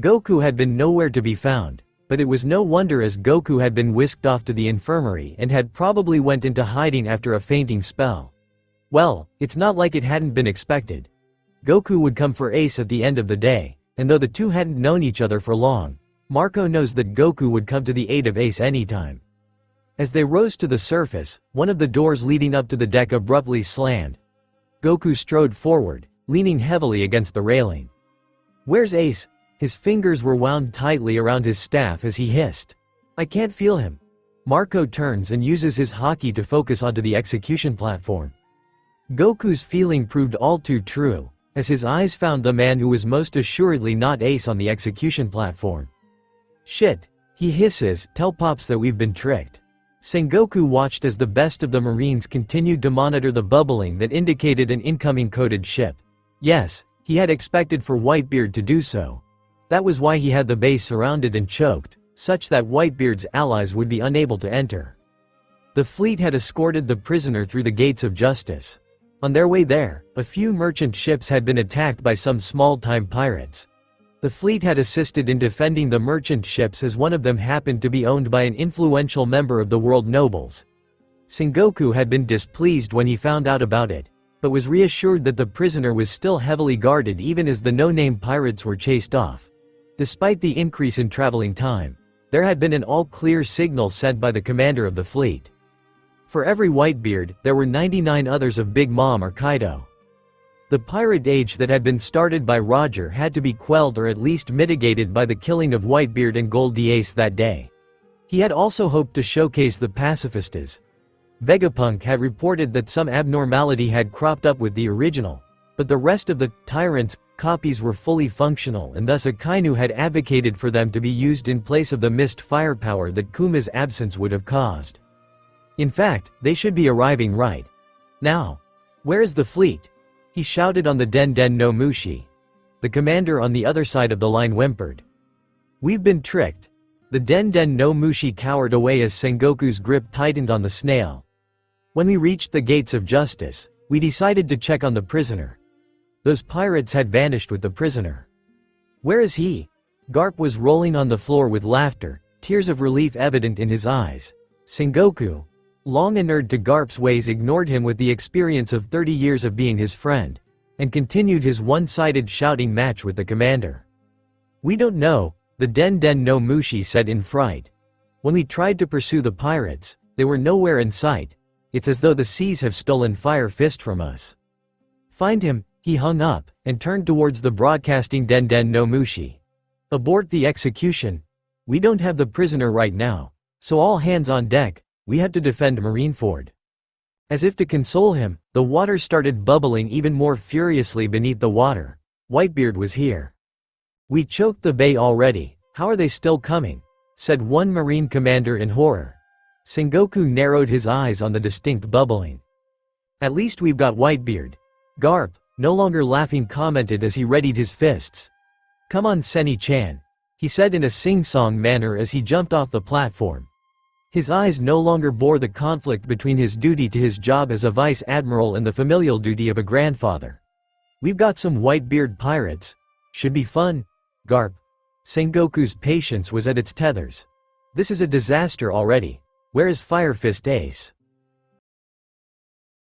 Speaker 3: Goku had been nowhere to be found, but it was no wonder, as Goku had been whisked off to the infirmary and had probably went into hiding after a fainting spell. Well, it's not like it hadn't been expected. Goku would come for Ace at the end of the day, and though the two hadn't known each other for long, Marco knows that Goku would come to the aid of Ace anytime. As they rose to the surface, one of the doors leading up to the deck abruptly slammed. Goku strode forward, leaning heavily against the railing. "Where's Ace?" His fingers were wound tightly around his staff as he hissed. "I can't feel him." Marco turns and uses his haki to focus onto the execution platform. Goku's feeling proved all too true, as his eyes found the man who was most assuredly not Ace on the execution platform. "Shit," he hisses, "tell Pops that we've been tricked." Sengoku watched as the best of the Marines continued to monitor the bubbling that indicated an incoming coded ship. Yes, he had expected for Whitebeard to do so. That was why he had the base surrounded and choked, such that Whitebeard's allies would be unable to enter. The fleet had escorted the prisoner through the gates of justice. On their way there, a few merchant ships had been attacked by some small-time pirates. The fleet had assisted in defending the merchant ships, as one of them happened to be owned by an influential member of the world nobles. Sengoku had been displeased when he found out about it, but was reassured that the prisoner was still heavily guarded even as the no-name pirates were chased off. Despite the increase in traveling time, there had been an all-clear signal sent by the commander of the fleet. For every Whitebeard, there were 99 others of Big Mom or Kaido. The pirate age that had been started by Roger had to be quelled or at least mitigated by the killing of Whitebeard and Gold the Ace that day. He had also hoped to showcase the pacifistas. Vegapunk had reported that some abnormality had cropped up with the original, but the rest of the tyrant's copies were fully functional, and thus Akainu had advocated for them to be used in place of the missed firepower that Kuma's absence would have caused. In fact, they should be arriving right now. "Where is the fleet?" he shouted on the Den Den no Mushi. The commander on the other side of the line whimpered. "We've been tricked." The Den Den no Mushi cowered away as Sengoku's grip tightened on the snail. "When we reached the gates of justice, we decided to check on the prisoner. Those pirates had vanished with the prisoner." "Where is he?" Garp was rolling on the floor with laughter, tears of relief evident in his eyes. Sengoku, long inured to Garp's ways, ignored him with the experience of 30 years of being his friend, and continued his one-sided shouting match with the commander. "We don't know," the Den Den no Mushi said in fright. "When we tried to pursue the pirates, they were nowhere in sight. It's as though the seas have stolen Fire Fist from us. Find him." He hung up, and turned towards the broadcasting Den Den no Mushi. "Abort the execution. We don't have the prisoner right now, so all hands on deck, we have to defend Marineford." As if to console him, the water started bubbling even more furiously beneath the water. Whitebeard was here. "We choked the bay already, how are they still coming?" said one Marine commander in horror. Sengoku narrowed his eyes on the distinct bubbling. "At least we've got Whitebeard." Garp, no longer laughing, commented as he readied his fists. "Come on, Seni-chan," he said in a sing-song manner as he jumped off the platform. His eyes no longer bore the conflict between his duty to his job as a vice admiral and the familial duty of a grandfather. "We've got some Whitebeard pirates. Should be fun." Garp. Sengoku's patience was at its tethers. "This is a disaster already. Where is Fire Fist Ace?"